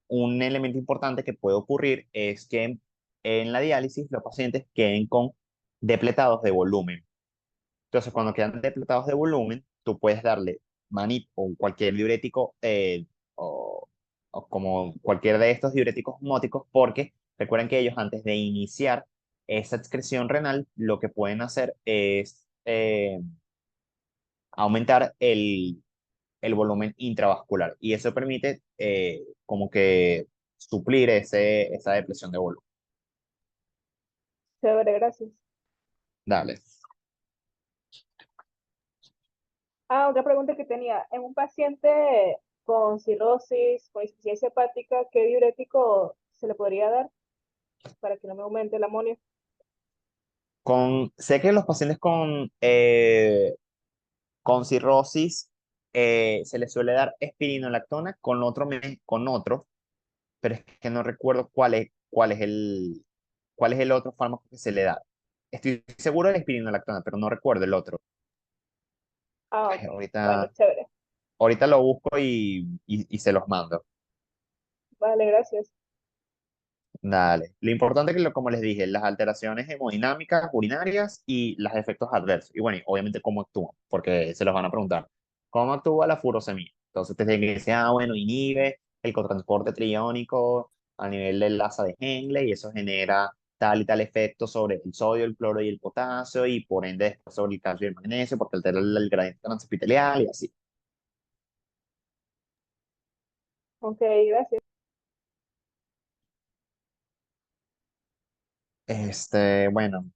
un elemento importante que puede ocurrir es que en la diálisis los pacientes queden con depletados de volumen. Entonces, cuando quedan depletados de volumen, tú puedes darle manip o cualquier diurético o, o como cualquier de estos diuréticos osmóticos, porque recuerden que ellos antes de iniciar esa excreción renal, lo que pueden hacer es aumentar el volumen intravascular y eso permite como que suplir esa depresión de volumen. Chévere, gracias. Dale. Ah, otra pregunta que tenía. En un paciente con cirrosis, con insuficiencia hepática, ¿qué diurético se le podría dar para que no me aumente el amonio? Sé que los pacientes con cirrosis se les suele dar espironolactona con otro, pero es que no recuerdo cuál es el otro fármaco que se le da. Estoy seguro de la espironolactona, pero no recuerdo el otro. Ah, Ay, ok. Bueno, chévere. ahorita lo busco y se los mando. Vale, gracias. Dale. Lo importante es que, como les dije, las alteraciones hemodinámicas, urinarias y los efectos adversos. Y bueno, y obviamente cómo actúan, porque se los van a preguntar. ¿Cómo actúa la furosemida? Entonces, te tienen que decir, bueno, inhibe el cotransporte triónico a nivel del asa de Henle y eso genera tal y tal efecto sobre el sodio, el cloro y el potasio y por ende después sobre el calcio y el magnesio porque altera el gradiente transepitelial y así. Ok, gracias. Bueno.